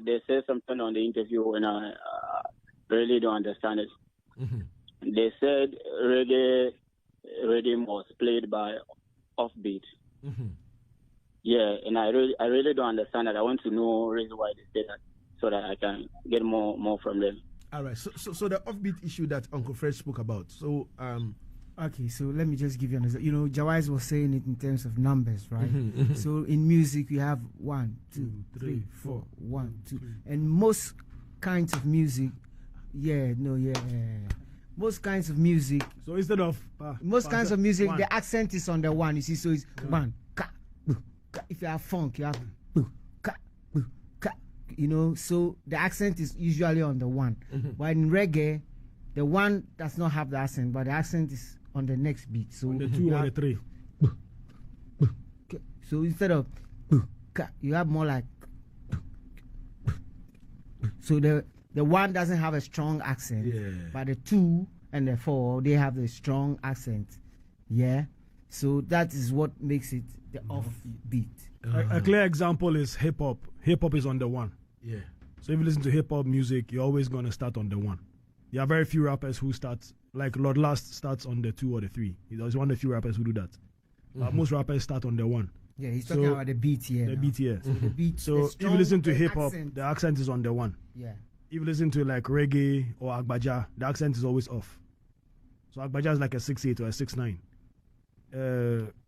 they say something on the interview and I really don't understand it. They said reggae rhythm was played by offbeat. Yeah, and I really don't understand that. I want to know reason why they say that so that I can get more from them. All right. So the offbeat issue that Uncle Fred spoke about. So Okay, so let me just give you an example. You know, Jawais was saying it in terms of numbers, right? So in music, we have 1, 2, 3, 4, 1, 2. And most kinds of music, most kinds of music. So instead of... most kinds of music, one. the accent is on the 1, you see, so it's 1, ka, bu, ka. If you have funk, you have bu, ka, you know, so the accent is usually on the 1. But in reggae, the 1 does not have the accent, but the accent is on the next beat. So on the 2 or the 3. Okay. So instead of you have more like. So the 1 doesn't have a strong accent, but the 2 and the 4 they have the strong accent. Yeah. So that is what makes it the off beat. A clear example is hip hop. Hip hop is on the 1. Yeah. So if you listen to hip hop music, you're always gonna start on the 1. There are very few rappers who start, like Lord Last starts on the 2 or the 3. He's one of the few rappers who do that. Most rappers start on the 1. Yeah, he's talking about the beat here. The beat here. So the beat. So if you listen to hip hop, the accent is on the 1. Yeah. If you listen to like reggae or Agbaja, the accent is always off. So Agbaja is like a 6'8" or a 6'9".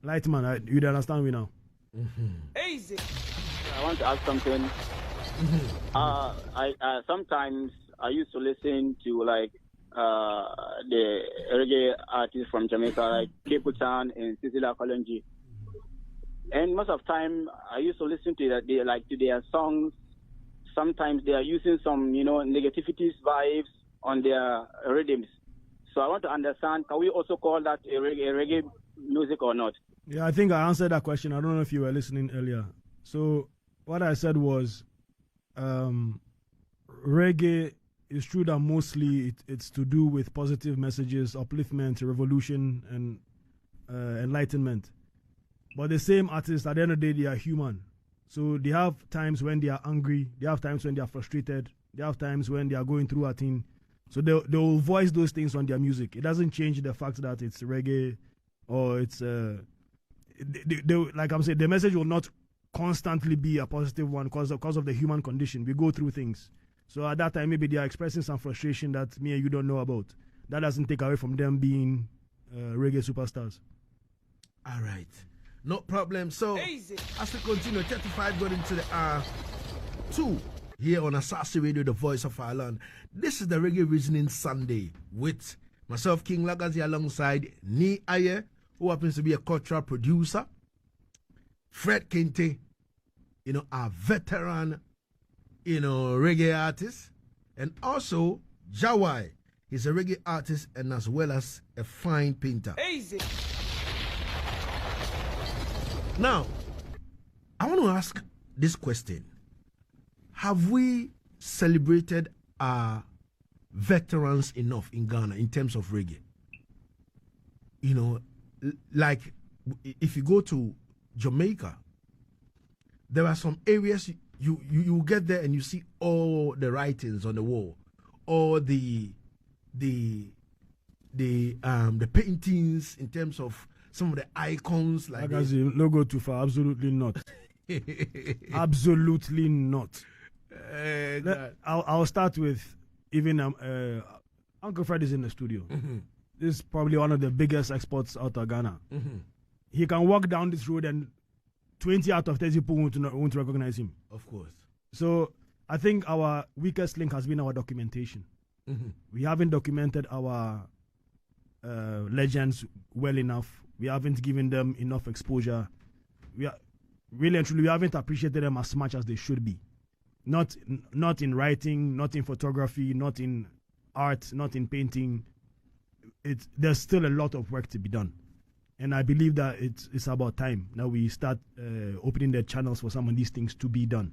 Lightman, you understand me now? Easy. I want to ask something. I sometimes I used to listen to like the reggae artists from Jamaica, like Keputan and Cecilia Kolonji. And most of the time, I used to listen to that. They like to their songs. Sometimes they are using some, negativity vibes on their rhythms. So I want to understand: can we also call that a reggae music or not? Yeah, I think I answered that question. I don't know if you were listening earlier. So what I said was, reggae. It's true that mostly it's to do with positive messages, upliftment, revolution, and enlightenment. But the same artists, at the end of the day, they are human. So they have times when they are angry, they have times when they are frustrated, they have times when they are going through a thing. So they will voice those things on their music. It doesn't change the fact that it's reggae or it's... like I'm saying, the message will not constantly be a positive one because of the human condition. We go through things. So at that time, maybe they are expressing some frustration that me and you don't know about. That doesn't take away from them being reggae superstars. All right. No problem. So, as we continue, 35 going into the R2 here on Asaase Radio, the voice of our land. This is the Reggae Reasoning Sunday with myself, King Lagazee, alongside Nii Ayertey, who happens to be a cultural producer, Fred Kente, our veteran, reggae artist, and also Jahwi. He's a reggae artist and as well as a fine painter. Easy. Now, I want to ask this question. Have we celebrated our veterans enough in Ghana in terms of reggae? Like if you go to Jamaica, there are some areas you get there and you see all the writings on the wall, all the paintings in terms of some of the icons like Lagazee, no go too far, absolutely not. Absolutely not. I'll start with even Uncle Fred is in the studio. This is probably one of the biggest exports out of Ghana. He can walk down this road and 20 out of 30 people won't recognize him. Of course. So I think our weakest link has been our documentation. We haven't documented our legends well enough. We haven't given them enough exposure. Really and truly, we haven't appreciated them as much as they should be. Not in writing, not in photography, not in art, not in painting. There's still a lot of work to be done. And I believe that it's about time that we start opening the channels for some of these things to be done.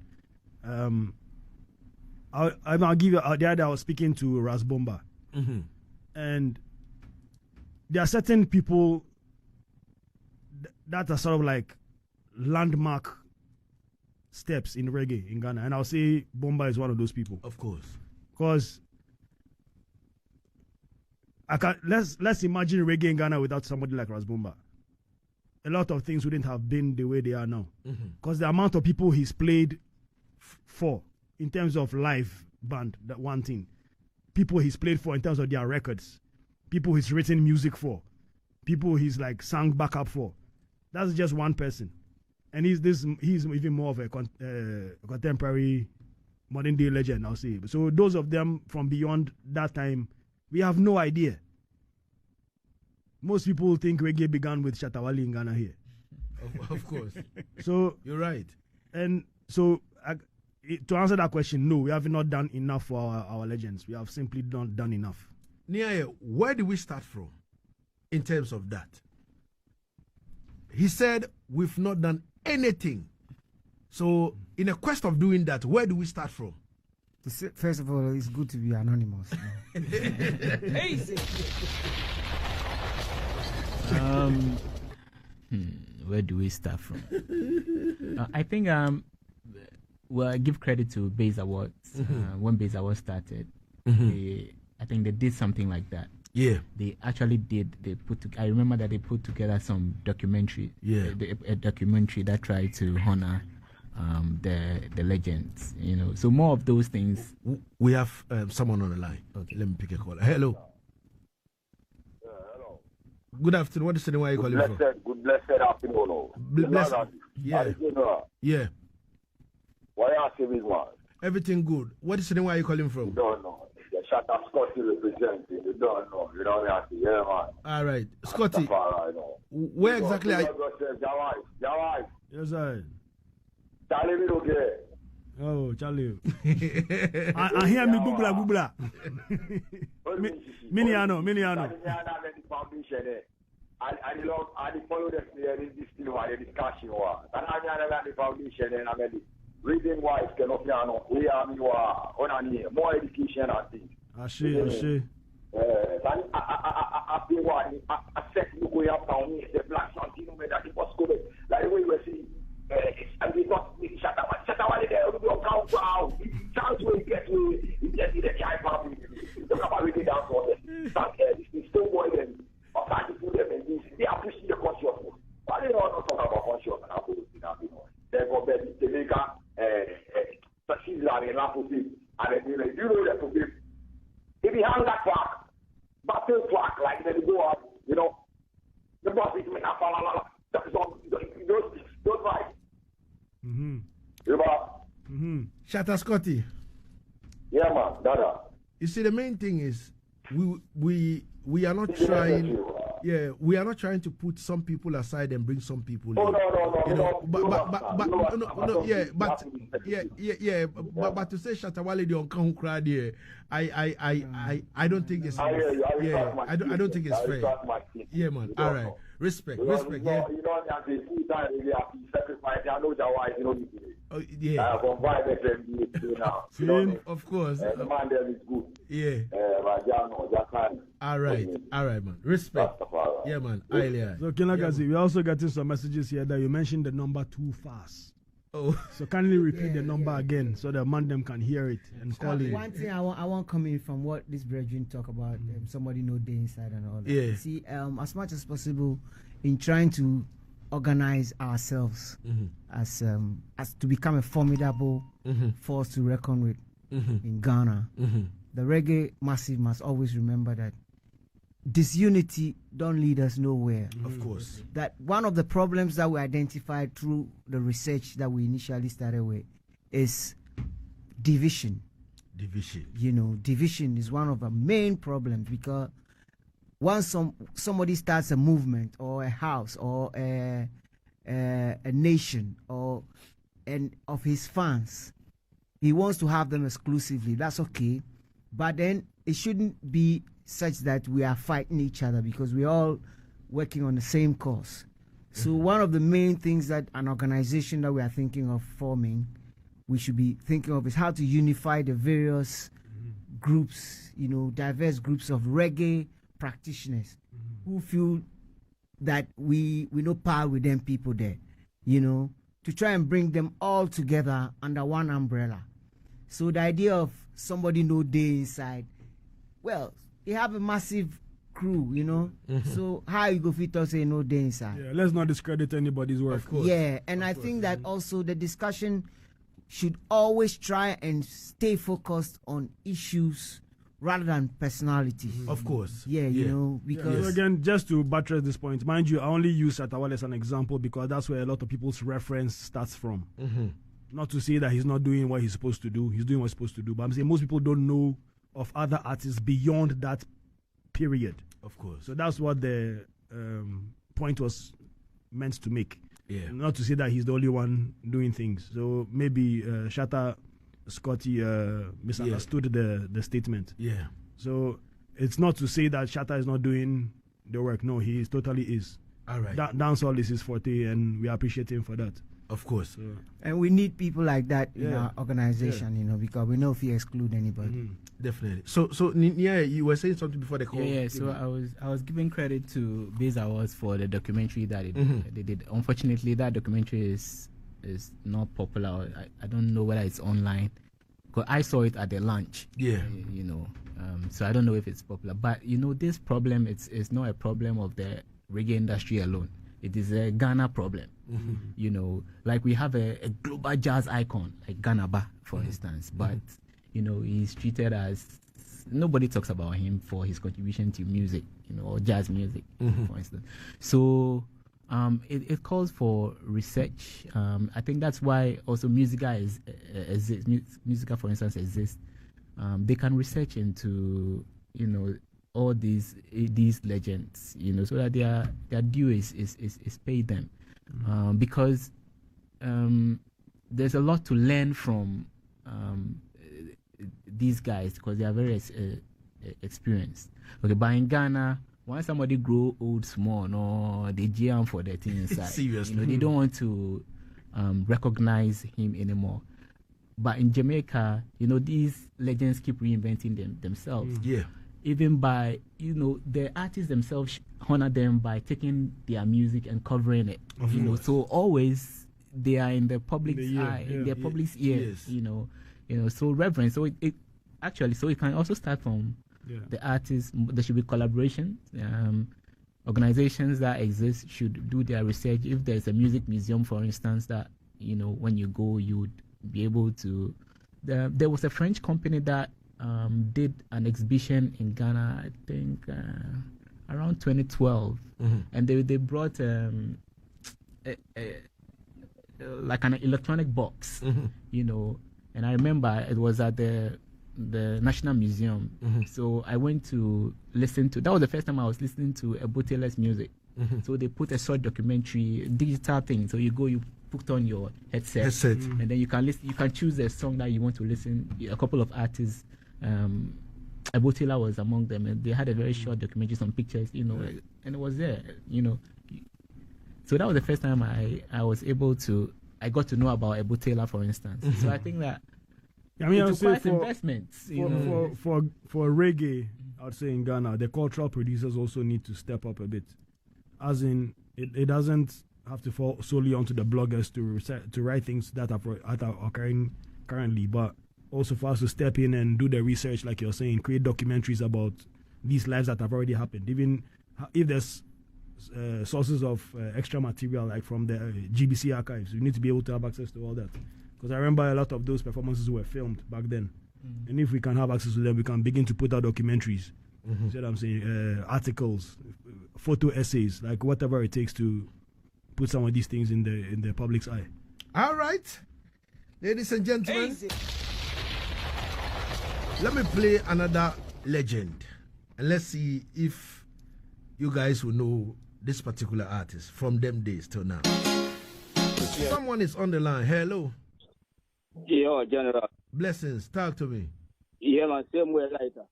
I'll give you the other day I was speaking to Ras Bomba. And there are certain people that are sort of like landmark steps in reggae in Ghana. And I'll say Bomba is one of those people. Of course. Because let's imagine reggae in Ghana without somebody like Ras Bomba. A lot of things wouldn't have been the way they are now. Because the amount of people he's played for in terms of live band, that one thing. People he's played for in terms of their records. People he's written music for. People he's like sang backup for. That's just one person. And he's even more of a contemporary modern day legend, I'll say. So those of them from beyond that time, we have no idea. Most people think reggae began with Shatta Wale in Ghana here. Of course. So you're right. And so to answer that question, no, we have not done enough for our legends. We have simply not done enough. Nii Ayertey, where do we start from in terms of that? He said we've not done anything. So in a quest of doing that, where do we start from? First of all, it's good to be anonymous. Where do we start from? I think well, I give credit to Base Awards. When Base Awards started, I think they did something like that. Yeah, they actually did. I remember that they put together some documentary. Yeah, a documentary that tried to honor the legends. You know, so more of those things. We have someone on the line. Okay, let me pick a call. Hello. Hello. Good afternoon. What is the name? Where are you calling from? Good blessed afternoon. Blessed. Yeah. Yeah. Why are you saying one? Everything good. What is the name? Where are you calling from? Don't know. The Shatta Scotty representing. You don't know. You know what I mean? Yeah, man. All right. Scotty. Where exactly are you? Jahwi. Yes, sir. Charlie, we don't care. Oh, Charlie. I hear me bubla. Miniano. I follow this discussion. And I the foundation and I mean reading wise cannot be more education and things. I see. I feel one I said you go up down the black something that it was good. Like we were seeing and we got Shatta Wale there we go out. Chance will get to get the child family. The capability down for it's still going and they appreciate the consciousness. But they don't talk about consciousness and they go back to Jamaica, Switzerland, and Laposi, and you know that to be. If you hang that track, battle track, like they go up, you know, the boss is making those right. Shatta Scotty. Yeah, man, Dada. You see, the main thing is we are not trying. Yeah, we are not trying to put some people aside and bring some people in. But to say Shatta Wale the Onkan crowd here, I don't think it's I don't think it's fair. Yeah, man. All right, respect. Yeah. You know, yeah. Of course. The man there is good. Yeah. All right, man. Respect. Yeah, man. So, Lagazee, we're also getting some messages here that you mentioned the number too fast. Oh. So, kindly repeat the number again so that man them can hear it and call it. One thing I want coming from what this brethren talk about, somebody know the inside and all that. Yeah. See, as much as possible in trying to organize ourselves as to become a formidable force to reckon with in Ghana. The reggae massive must always remember that disunity don't lead us nowhere. Of course. That one of the problems that we identified through the research that we initially started with is division. Division is one of the main problems, because once somebody starts a movement or a house or a nation and of his fans, he wants to have them exclusively. That's okay, but then it shouldn't be such that we are fighting each other, because we're all working on the same cause. So one of the main things that an organization that we are thinking of forming, we should be thinking of, is how to unify the various groups, diverse groups of reggae practitioners who feel that we know power with them people there, to try and bring them all together under one umbrella. So the idea of somebody no day inside, well, they have a massive crew, so how you go fit us say no day inside? Yeah, let's not discredit anybody's work. Of course. Yeah, and I think that also the discussion should always try and stay focused on issues rather than personalities. Of course. Yeah, because... So again, just to buttress this point, mind you, I only use Atawale as an example because that's where a lot of people's reference starts from. Not to say that he's not doing what he's supposed to do. He's doing what he's supposed to do. But I'm saying most people don't know of other artists beyond that period. Of course. So that's what the point was meant to make. Yeah. Not to say that he's the only one doing things. So maybe Shatta Scotty misunderstood the statement. Yeah. So it's not to say that Shatta is not doing the work. No, he totally is. All right. Dancehall is his forte, and we appreciate him for that. Of course. So, and we need people like that in our organization, because we know if you exclude anybody. Definitely. So Nii, you were saying something before the call. Yeah. So I was giving credit to Biz Awards for the documentary that they did. Unfortunately, that documentary is not popular. I don't know whether it's online, because I saw it at the launch. Yeah. So I don't know if it's popular. But this problem, it's not a problem of the reggae industry alone. It is a Ghana problem. Like we have a global jazz icon like Ghana Ba, for instance, but he's treated as, nobody talks about him for his contribution to music, or jazz music, for instance. So it calls for research. I think that's why also Musica exists. Musica, for instance, exists. They can research into all these legends, so that their due is paid them, because there's a lot to learn from these guys, because they are very experienced. Okay, but in Ghana, once somebody grow old small, no, they jam for their thing inside. Seriously. They don't want to recognize him anymore. But in Jamaica, these legends keep reinventing themselves. Yeah. Even by, the artists themselves honor them by taking their music and covering it. So always they are in the public's eye, in their public's ears. So reverence. So it actually, so it can also start from the artists. There should be collaboration. Organizations that exist should do their research. If there's a music museum, for instance, that when you go, you would be able to. There was a French company that did an exhibition in Ghana, I think around 2012, and they brought like an electronic box, and I remember it was at the National Museum. So I went to listen to, that was the first time I was listening to Ebotela's music. So they put a short documentary, digital thing. So you go, you put on your headset. And then you can listen. You can choose a song that you want to listen. A couple of artists. Ebotela was among them, and they had a very short documentary, some pictures, and it was there, So that was the first time I was able to, I got to know about Ebotela, for instance. So I think that it requires investments. For reggae, I would say in Ghana, the cultural producers also need to step up a bit. As in, it doesn't have to fall solely onto the bloggers to write things that are occurring currently, but also for us to step in and do the research, like you're saying, create documentaries about these lives that have already happened. Even if there's sources of extra material, like from the GBC archives. You need to be able to have access to all that. Because I remember a lot of those performances were filmed back then. And if we can have access to them, we can begin to put out documentaries. See what I'm saying? Articles, photo essays, like whatever it takes to put some of these things in the public's eye. All right, ladies and gentlemen, let me play another legend, and let's see if you guys will know this particular artist from them days till now. Someone is on the line. Hello. Yo, General. Blessings. Talk to me. Yeah, man. Same way, Lighter.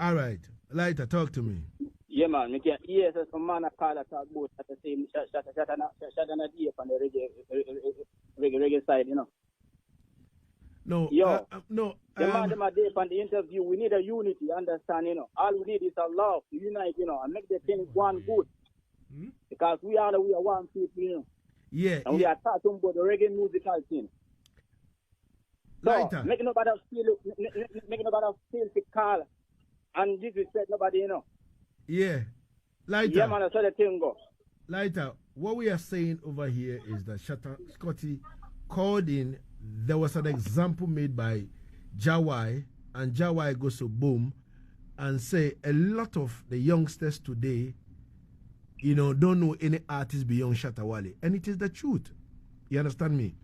All right. Lighter, talk to me. Yeah, man. Me can hear some man call that talk about at the same shot on a day on the reggae side, you know. No. Yo. No. The man them are there on the interview. We need a unity, understand, you know. All we need is a love to unite, you know, and make the thing one good. Because we are one people, you know. Yeah. And we are talking about the reggae musical thing. So, Lighter. make nobody feel to call and disrespect nobody, you know. Yeah. Lighter. Yeah, man, that's how the thing go. Lighter, what we are saying over here is that Scotty called in. There was an example made by Jahwi, and Jahwi goes to boom and say a lot of the youngsters today, you know, don't know any artist beyond Shatta Wale. And it is the truth. You understand me?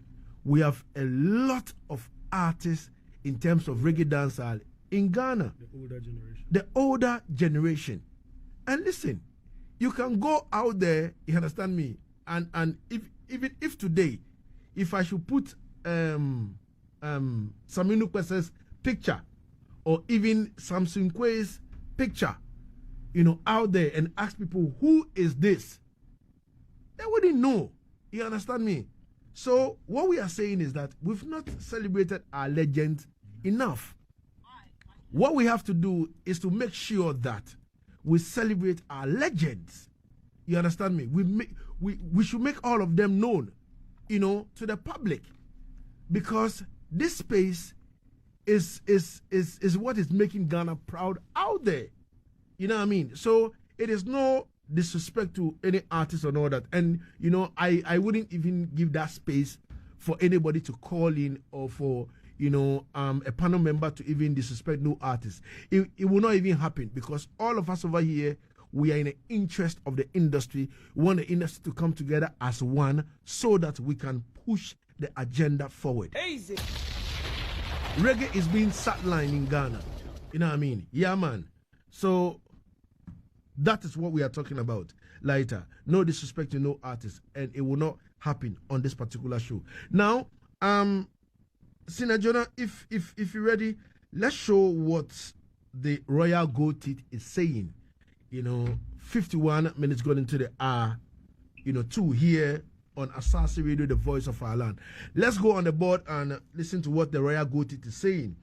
We have a lot of artists in terms of reggae dancehall in Ghana. The older generation. The older generation. And listen, you can go out there, you understand me, and if today, if I should put Saminu Kwes's picture or even Samson Kwe's picture, you know, out there and ask people who is this, they wouldn't know. You understand me? So what we are saying is that we've not celebrated our legends enough. What we have to do is to make sure that we celebrate our legends. You understand me? We should make all of them known, you know, to the public, because this space is what is making Ghana proud out there. You know what I mean? So it is no disrespect to any artist or all that. And, you know, I wouldn't even give that space for anybody to call in or for, you know, a panel member to even disrespect no artist. It will not even happen, because all of us over here, we are in the interest of the industry. We want the industry to come together as one so that we can push the agenda forward. Easy. Reggae is being sidelined in Ghana. You know what I mean? Yeah, man. So that is what we are talking about later. No disrespect to no artist, and it will not happen on this particular show. Now, Sina Jonah, if you're ready, let's show what the Royal Gold Teeth is saying. You know, 51 minutes going into the hour, you know, 2 here on Asaase Radio, the voice of our land. Let's go on the board and listen to what the Royal Gold Teeth is saying.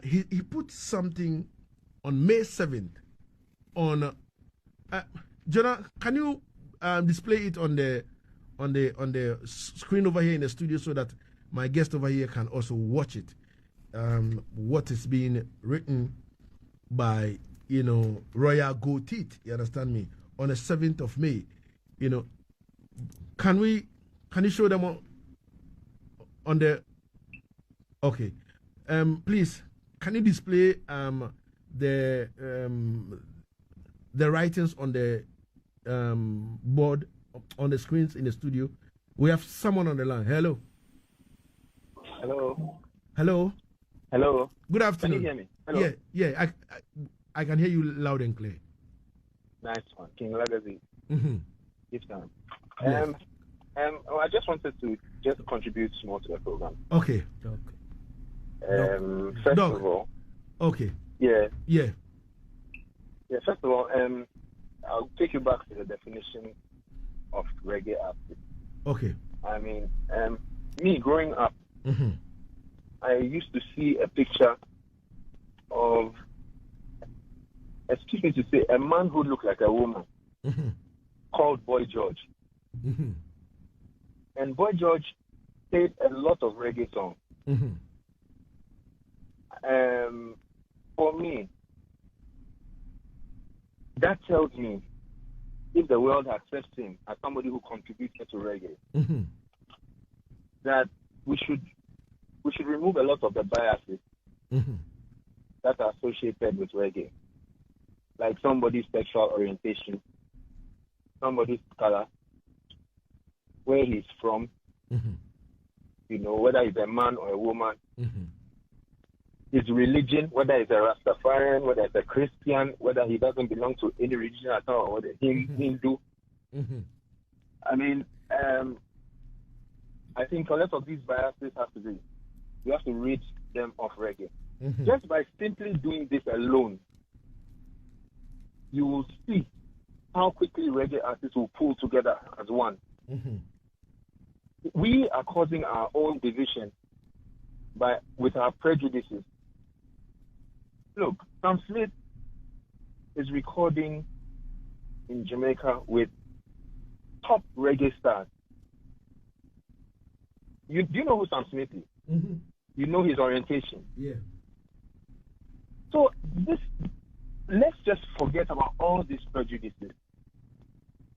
He put something on May 7th on Jonah, can you display it on the screen over here in the studio so that my guest over here can also watch it? What is being written by, you know, Royal Gold Teeth, you understand me, on the 7th of May. You know, can you show them on the, okay, please, can you display the writings on the board, on the screens in the studio? We have someone on the line. Hello. Hello. Good afternoon. Can you hear me? Hello. Yeah. I can hear you loud and clear. Nice one, King Lagazee. Give time. Yes. I just wanted to just contribute more to the program. Okay. First of all. Okay. Yeah. First of all, I'll take you back to the definition of reggae artist. Okay. I mean, me growing up, I used to see a picture of, excuse me to say, a man who looked like a woman, called Boy George. And Boy George played a lot of reggae songs. For me, that tells me if the world accepts him as somebody who contributed to reggae, that we should remove a lot of the biases that are associated with reggae, like somebody's sexual orientation, somebody's color, where he's from, you know, whether he's a man or a woman, his religion, whether he's a Rastafarian, whether he's a Christian, whether he doesn't belong to any religion at all, or the Hindu. I mean, I think a lot of these biases you have to rid them of reggae. Just by simply doing this alone, you will see how quickly reggae artists will pull together as one. We are causing our own division with our prejudices. Look, Sam Smith is recording in Jamaica with top reggae stars. Do you know who Sam Smith is? You know his orientation. Yeah. So let's just forget about all these prejudices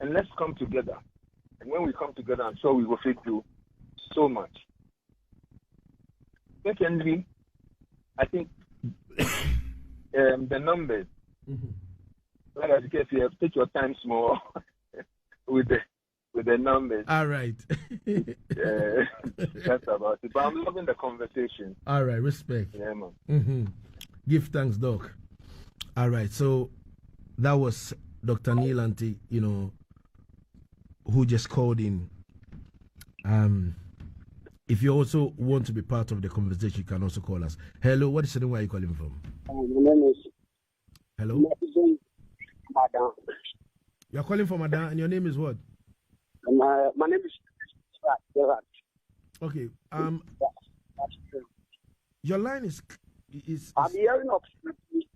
and let's come together. And when we come together, I'm sure we will fit do so much. Secondly, I think the numbers. Like I said, you have take your time small with the numbers. All right. That's about it. But I'm loving the conversation. All right, respect. Yeah, man. Give thanks, Doc. All right, so that was Dr. Nii Ayertey, you know, who just called in. If you also want to be part of the conversation, you can also call us. Hello, what is the name? Where are you calling from? My name is. Hello? Madam. You're calling from Madam, and your name is what? My name is Yaad. Okay. Your line is I'm hearing of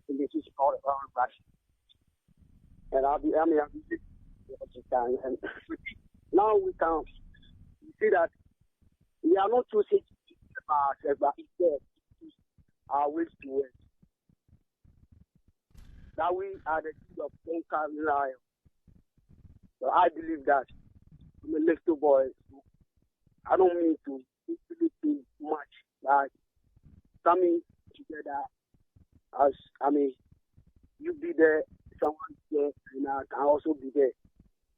this is all around Russia. And I'm and now we can see that we are not choosing ourselves, but instead our ways to work. That we are the king of conquering lion. So I believe that I'm a little boy. I don't mean to really too much, but coming together as you be there, someone there, and I can also be there.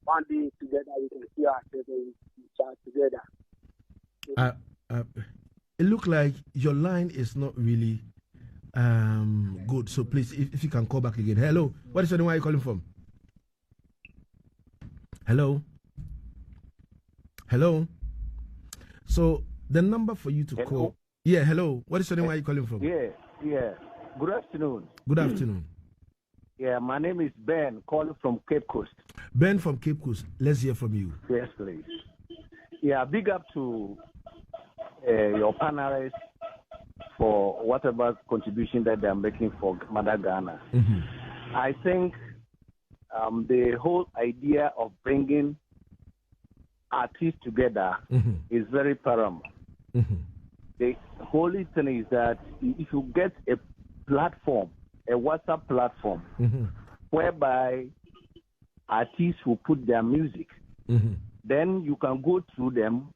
One day together we can see ourselves and we chat together. It looks like your line is not really good. So please, if you can call back again. Hello, what is your name? Where are you calling from? Hello. So the number for you to call. Yeah, hello. What is your name? Where are you calling from? Yeah. Good afternoon. Good afternoon. Yeah, my name is Ben, calling from Cape Coast. Ben from Cape Coast. Let's hear from you. Yes, please. Yeah, big up to your panelists for whatever contribution that they are making for Mother Ghana. I think the whole idea of bringing artists together is very paramount. The holy thing is that if you get a platform, a WhatsApp platform, whereby artists will put their music, then you can go through them,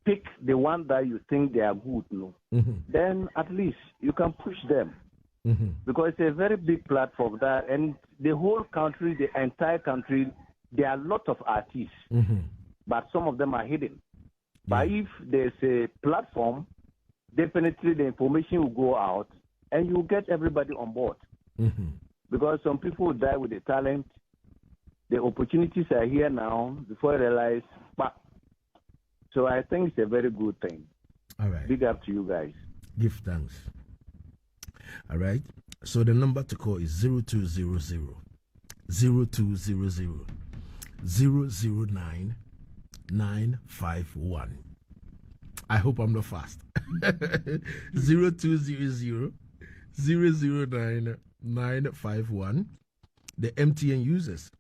pick the one that you think they are good, then at least you can push them. Because it's a very big platform that, and the whole country, the entire country, there are a lot of artists, but some of them are hidden. But if there's a platform, definitely the information will go out and you get everybody on board. Because some people die with the talent. The opportunities are here now before they realize. So I think it's a very good thing. All right. Big up to you guys. Give thanks. All right. So the number to call is 0200 0200 009 951. I hope I'm not fast. 0200 009 951. The MTN users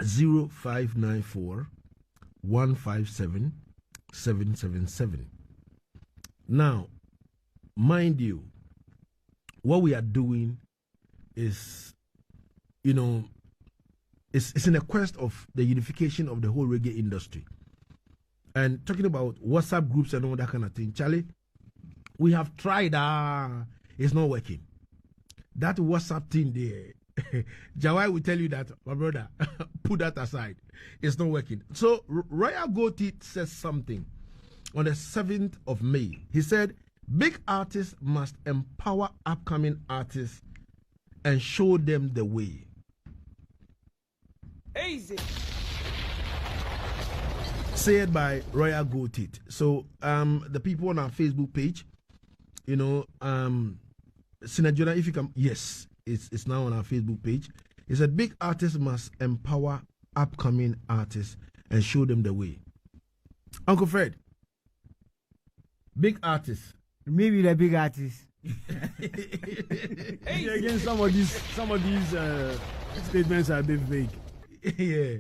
0594 157 777. Now, mind you, what we are doing is, it's in a quest of the unification of the whole reggae industry. And talking about WhatsApp groups and all that kind of thing, Charlie, we have tried. It's not working. That WhatsApp thing there, Jahwi will tell you that, my brother, put that aside. It's not working. So Royal Goatee says something on the 7th of May. He said, big artists must empower upcoming artists and show them the way. Easy. Said by Royal Goatee. So the people on our Facebook page, you know, Sinajuna, if you come, yes, it's now on our Facebook page. He said big artists must empower upcoming artists and show them the way. Uncle Fred, big artists. Maybe the big artists. Again, some of these statements are a bit vague. Yeah.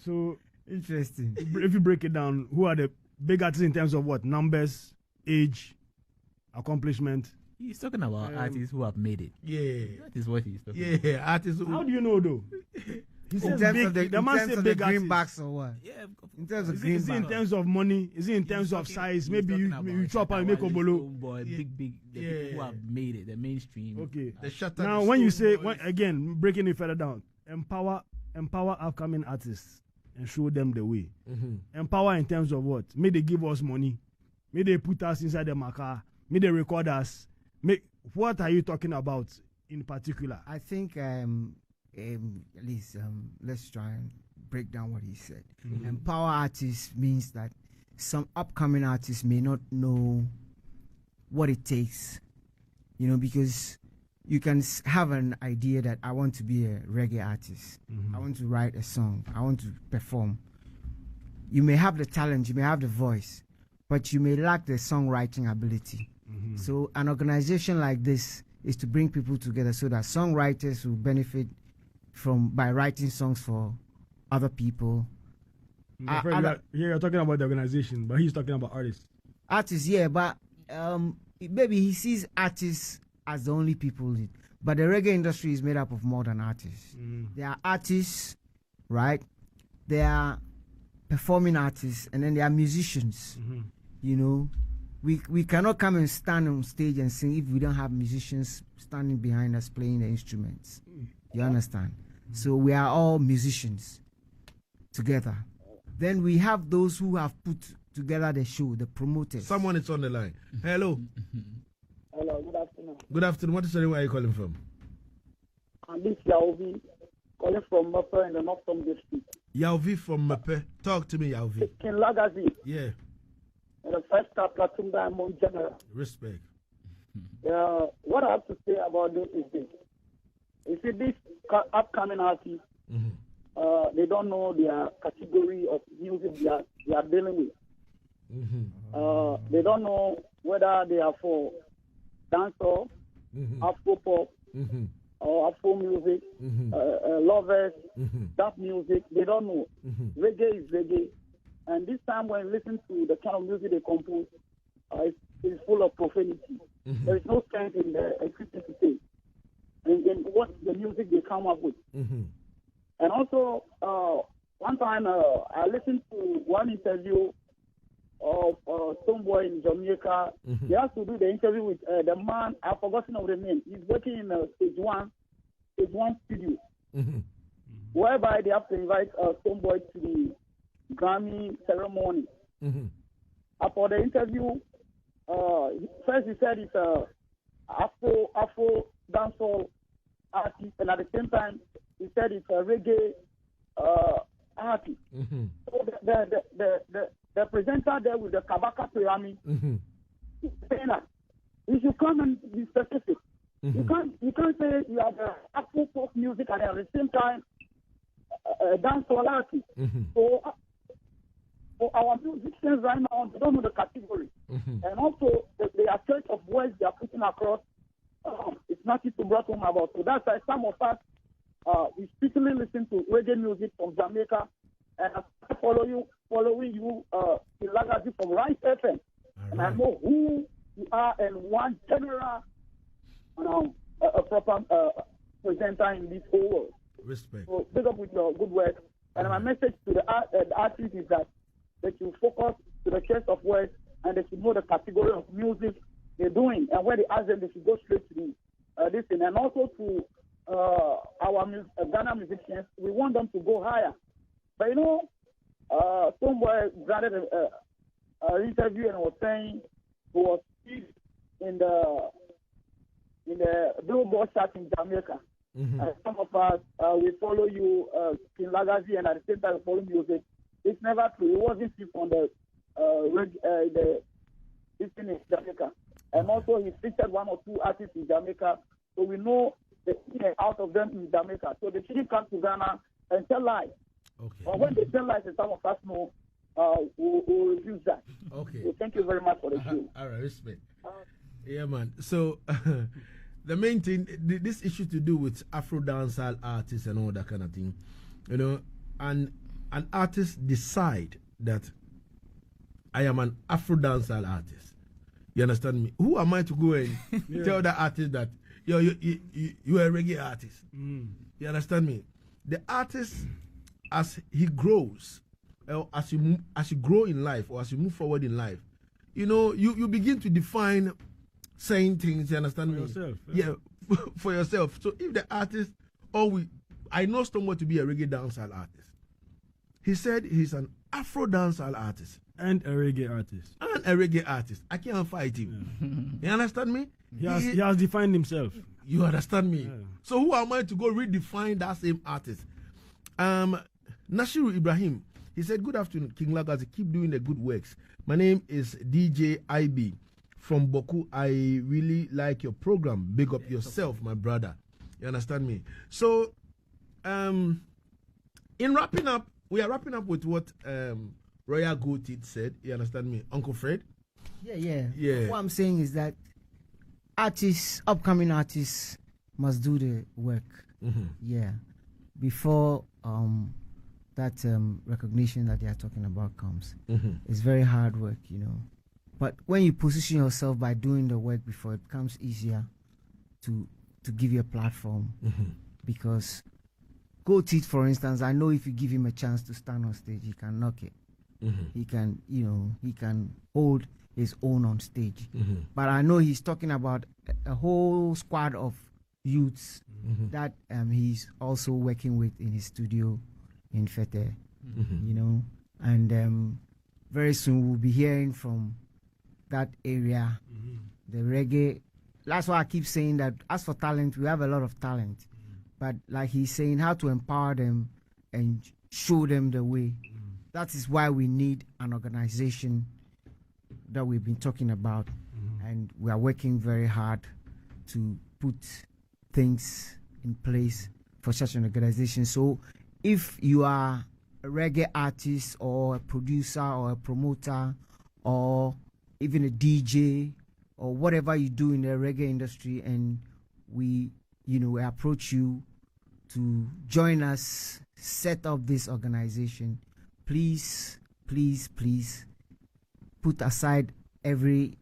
So interesting. If you break it down, who are the big artists in terms of what? Numbers, age, accomplishment? He's talking about artists who have made it. Yeah. That is what he's talking about. Yeah, artists who... How do you know though? He says big, the man said big greenbacks or what? Yeah, in terms of greenbacks. Is it in terms of money? Is it in terms of size? Maybe you chop and make a bolo. Boy, big, the people who have made it, the mainstream. Okay. The shutter. Now, when you say, again, breaking it further down, empower upcoming artists and show them the way. Mm-hmm. Empower in terms of what? May they give us money. May they put us inside the maca. May they record us. What are you talking about in particular? I think at least let's try and break down what he said. Mm-hmm. Empower artists means that some upcoming artists may not know what it takes, you know, because you can have an idea that I want to be a reggae artist. Mm-hmm. I want to write a song. I want to perform. You may have the talent, you may have the voice, but you may lack the songwriting ability. Mm-hmm. So an organization like this is to bring people together so that songwriters will benefit by writing songs for other people. You're talking about the organization, but he's talking about artists. Artists, yeah, but maybe he sees artists as the only people. But the reggae industry is made up of more than artists. There are artists, right? There are performing artists, and then there are musicians. Mm-hmm. You know, we cannot come and stand on stage and sing if we don't have musicians standing behind us playing the instruments. You understand? So we are all musicians together. Then we have those who have put together the show, the promoters. Someone is on the line. Hello. Hello, good afternoon. Good afternoon. What is the name? Where are you calling from? This is Yahwi, calling from Mepe in the Northern District. Yahwi from Mepe. Talk to me, Yahwi. In Lagazee. Yeah. The first Platinum Diamond General. Respect. What I have to say about this is this. You see, these upcoming artists, mm-hmm. They don't know their category of music they are dealing with. Mm-hmm. They don't know whether they are for dancehall, mm-hmm. Afro pop, mm-hmm. or Afro music, mm-hmm. lovers, mm-hmm. that music. They don't know. Mm-hmm. Reggae is reggae. And this time when you listen to the kind of music they compose, it's full of profanity. Mm-hmm. There is no strength in the equity to say. And what the music they come up with. Mm-hmm. And also, one time I listened to one interview of Stonebwoy in Jamaica. Mm-hmm. They have to do the interview with the man, I've forgotten of the name. He's working in stage one studio, mm-hmm. whereby they have to invite Stonebwoy to the Grammy ceremony. Mm-hmm. For the interview, first he said it's Afro dancehall artist, and at the same time he said it's a reggae artist. Mm-hmm. So the presenter there with the Kabaka pyramid, mm-hmm. is saying that you should come and be specific. Mm-hmm. You can't say you have the Afro pop music and at the same time dancehall artist. Mm-hmm. So for our musicians right now, they don't know the category. Mm-hmm. And also, the search of words they are putting across, it's nothing to brought home about. So that's why some of us, we strictly listen to reggae music from Jamaica, and I following you in Lagazee from Rice FM. Right. And I know who you are and one general, a proper presenter in this whole world. Respect. So big up with your good work. And my message to the artists is that they should focus to the chest of words and they should know the category of music they're doing. And when they ask them, they should go straight to this thing. And also to our Ghana musicians, we want them to go higher. But Stoneboy granted an interview and was saying he was in the Billboard chart in Jamaica. Some of us, we follow you, in Lagazee, and at the same time we follow music. It's never true. It wasn't seen on the this thing in Jamaica. And also he featured 1 or 2 artists in Jamaica, so we know the in and out of them in Jamaica. So they shouldn't come to Ghana and tell lies. Okay. Or when they tell lies, and some of us know, we'll refuse that. Okay. So thank you very much for the show. All right, respect. Yeah, man. So the main thing, this issue to do with Afro dancehall artists and all that kind of thing, and an artist decide that I am an Afro dancehall artist. You understand me? Who am I to go and tell that artist that you're a reggae artist? You understand me? The artist, as he grows, as you grow in life, or as you move forward in life, you begin to define saying things. You understand me? Yourself, yeah, for yourself. So if the artist, I know someone to be a reggae dancehall artist. He said he's an Afro dancehall artist. And a reggae artist. I can't fight him. You understand me? He has defined himself. You understand me? Yeah. So who am I to go redefine that same artist? Nashiru Ibrahim, he said, good afternoon, King Lagazee. Keep doing the good works. My name is DJ IB from Boku. I really like your program. Big up yourself, my brother. You understand me? So, in wrapping up, we are wrapping up with what Royal Goated said. You understand me? Uncle Fred? Yeah. What I'm saying is that upcoming artists must do the work. Yeah. Before that recognition that they are talking about comes. It's very hard work, But when you position yourself by doing the work before, it becomes easier to give you a platform. Because Goated, for instance, I know if you give him a chance to stand on stage, he can knock it. He can, he can hold his own on stage. But I know he's talking about a whole squad of youths that he's also working with in his studio in Fete, and very soon we'll be hearing from that area, the reggae. That's why I keep saying that as for talent, we have a lot of talent, but like he's saying, how to empower them and show them the way. That is why we need an organization that we've been talking about, and we are working very hard to put things in place for such an organization. So if you are a reggae artist or a producer or a promoter or even a DJ or whatever you do in the reggae industry, and we approach you to join us, set up this organization, please put aside every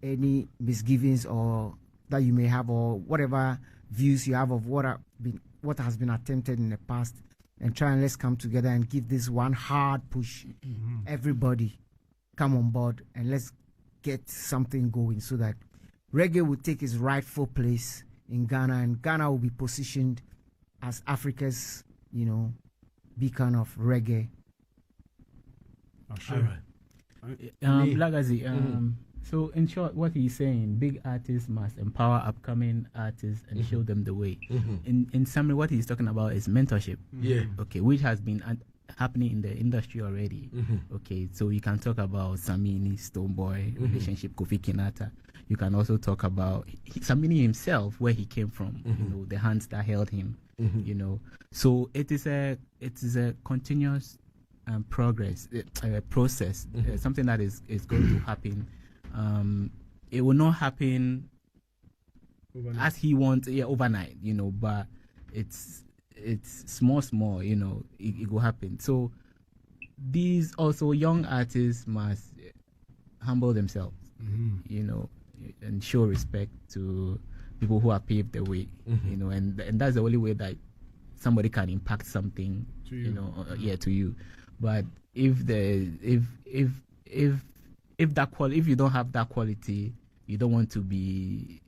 any misgivings or that you may have, or whatever views you have of what has been attempted in the past, and try and let's come together and give this one hard push. Everybody come on board and let's get something going so that reggae will take its rightful place in Ghana, and Ghana will be positioned as Africa's beacon of reggae. Sure. Lagazee, so in short, what he's saying, big artists must empower upcoming artists and show them the way. In summary, what he's talking about is mentorship. Okay, which has been happening in the industry already. Okay, so you can talk about Samini, Stoneboy, relationship, Kofi Kinata. You can also talk about Samini himself, where he came from, the hands that held him, So it is a continuous process, something that is going to happen. It will not happen overnight. As he wants, overnight, but it's small, it will happen. So these also young artists must humble themselves, and show respect to people who have paved the way, you know, and that's the only way that somebody can impact something, to you know, to you. But if you don't have that quality, you don't want to be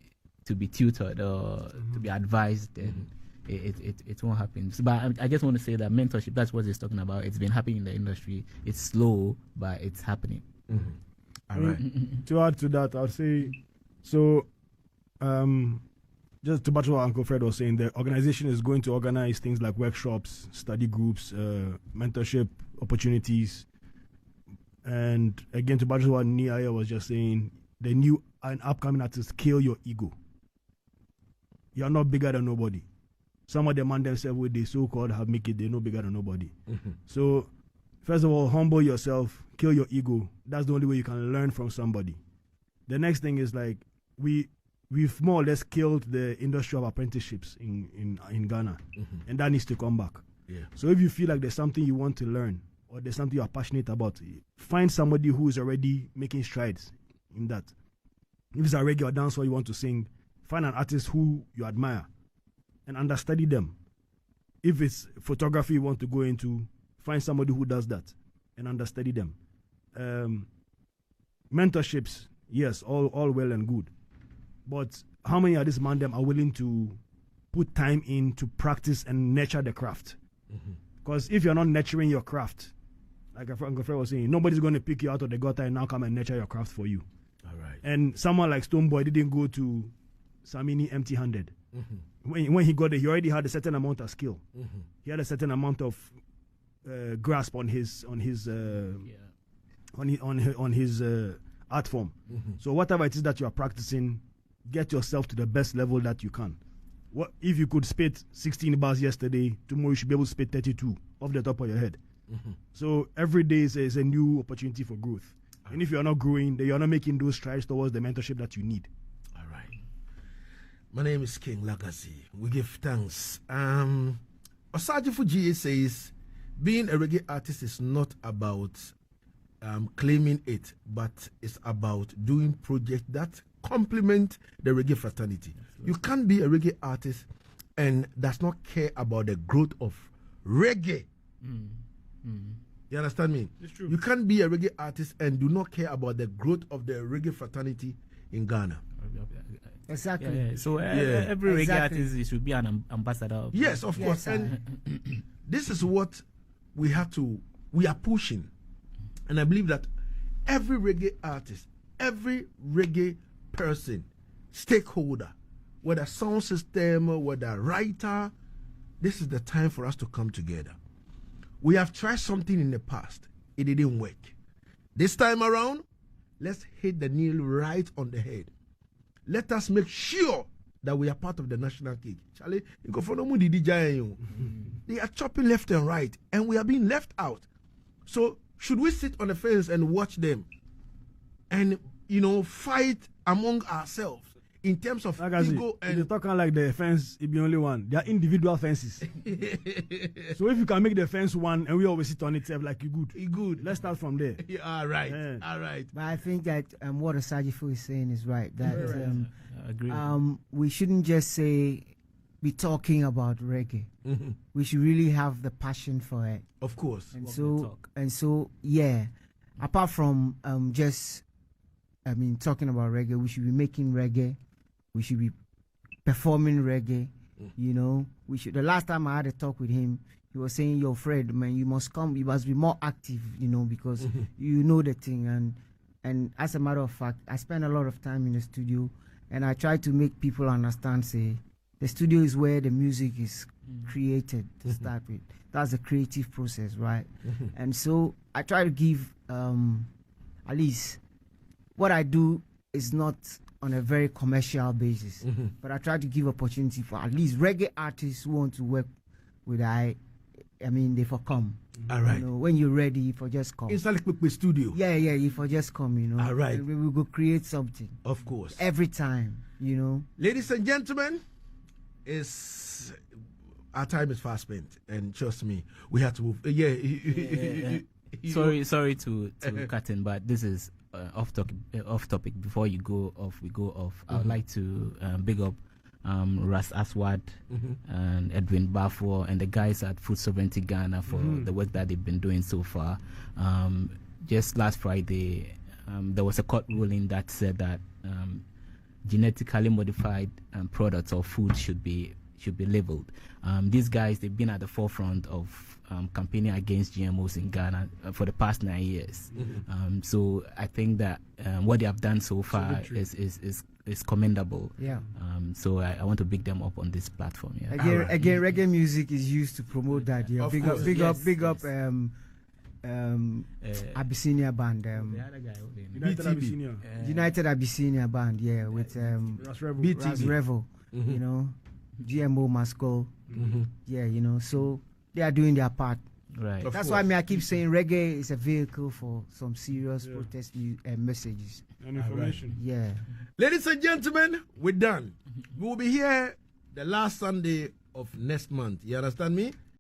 tutored or to be advised, then it won't happen. So, but I just want to say that mentorship, that's what it's talking about. It's been happening in the industry. It's slow, but it's happening. All right. To add to that, I would say, so just to batch what Uncle Fred was saying, the organization is going to organize things like workshops, study groups, mentorship opportunities. And again, to batch what Nii Ayertey was just saying, the new and upcoming artists, kill your ego. You're not bigger than nobody. Some of the man themselves, with the so-called have make it, they're no bigger than nobody. So, first of all, humble yourself, kill your ego. That's the only way you can learn from somebody. The next thing is like, we've more or less killed the industry of apprenticeships in Ghana, and that needs to come back. Yeah. So if you feel like there's something you want to learn or there's something you're passionate about, find somebody who is already making strides in that. If it's a reggae or dance or you want to sing, find an artist who you admire and understudy them. If it's photography you want to go into, find somebody who does that and understudy them. Mentorships, yes, all well and good. But how many of these man them are willing to put time in to practice and nurture the craft? Because if you're not nurturing your craft, like Uncle Fred was saying, nobody's going to pick you out of the gutter and now come and nurture your craft for you. All right. And someone like Stonebwoy didn't go to Samini empty-handed. When he got there, he already had a certain amount of skill. He had a certain amount of grasp on his art form. So whatever it is that you are practicing, get yourself to the best level that you can. What if you could spit 16 bars yesterday, tomorrow you should be able to spit 32 off the top of your head. So every day is a new opportunity for growth. And if you're not growing, then you're not making those strides towards the mentorship that you need. All right. My name is King Lagazee. We give thanks. Asaase Fuji says, being a reggae artist is not about claiming it, but it's about doing projects that complement the reggae fraternity. You can't be a reggae artist and does not care about the growth of reggae. You understand me? It's true. You can't be a reggae artist and do not care about the growth of the reggae fraternity in Ghana. Exactly. So every reggae artist should be an ambassador. Yes, of course. And this is what we are pushing. And I believe that every reggae artist, every reggae person, stakeholder, whether sound system, whether writer, this is the time for us to come together. We have tried something in the past. It didn't work. This time around, let's hit the nail right on the head. Let us make sure that we are part of the national cake. Charlie, they are chopping left and right, and we are being left out. So should we sit on the fence and watch them and, fight among ourselves in terms of ego? And you're talking like the fence, it be only one. They are individual fences. So if you can make the fence one and we always sit on it, like you good. Let's start from there. Yeah, all right. All right. But I think that what Asaase is saying is right. That I agree. We shouldn't just be talking about reggae. We should really have the passion for it. Of course. And so yeah. Apart from talking about reggae, we should be making reggae. We should be performing reggae. We should. The last time I had a talk with him, he was saying, "Yo, Fred, man, you must come. You must be more active, because you know the thing." And as a matter of fact, I spend a lot of time in the studio, and I try to make people understand. Say, the studio is where the music is created to start with. That's the creative process, right? And so I try to give, at least, what I do is not on a very commercial basis, but I try to give opportunity for at least reggae artists who want to work with they for come. All right. When you're ready, for just come. It's like the studio. Yeah, you for just come, All right. We will go create something. Of course. Every time, Ladies and gentlemen, our time is fast spent, and trust me, we have to move. Sorry to cut in, but this is off topic. Before we go off, I would like to big up Ras Aswad and Edwin Bafo and the guys at Food Sovereignty Ghana for the work that they've been doing so far. Just last Friday, there was a court ruling that said that genetically modified products or food should be labeled. These guys, they've been at the forefront of campaigning against GMOs in Ghana for the past 9 years. So I think that what they have done so far is commendable. Yeah. So I want to big them up on this platform. Yeah. Again, reggae music is used to promote that. Yeah. Big up. Abyssinia band. United Abyssinia band. Yeah, with Ras Revel. You know, GMO Masco. Yeah, you know, so they are doing their part. Right. That's why I keep saying reggae is a vehicle for some serious protest messages and information. Right. Yeah. Ladies and gentlemen, we're done. We will be here the last Sunday of next month. You understand me?